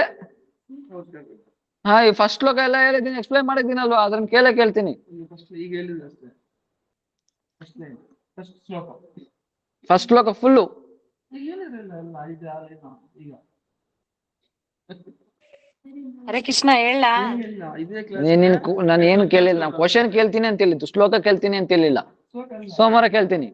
ಈ ಫಸ್ಟ್ ಶ್ಲೋಕ ಎಲ್ಲ ಹೇಳಿದ್ದೀನಿ, ಎಕ್ಸ್ಪ್ಲೈನ್ ಮಾಡಿದ್ದೀನಲ್ವಾ, ಅದನ್ನ ಕೇಳ್ತೀನಿ. ಫಸ್ಟ್ ಶ್ಲೋಕ ಫುಲ್ಲು ಹರೇ ಕೃಷ್ಣ ಹೇಳ. ನಾನು ಏನು ಕೇಳಿಲ್ಲ, ನಾನು ಕ್ವಶನ್ ಕೇಳ್ತೀನಿ ಅಂತ ಹೇಳಿದ್ದು, ಶ್ಲೋಕ ಕೇಳ್ತೀನಿ ಅಂತ ಹೇಳಿಲ್ಲ. ಸೋಮವಾರ ಕೇಳ್ತೀನಿ.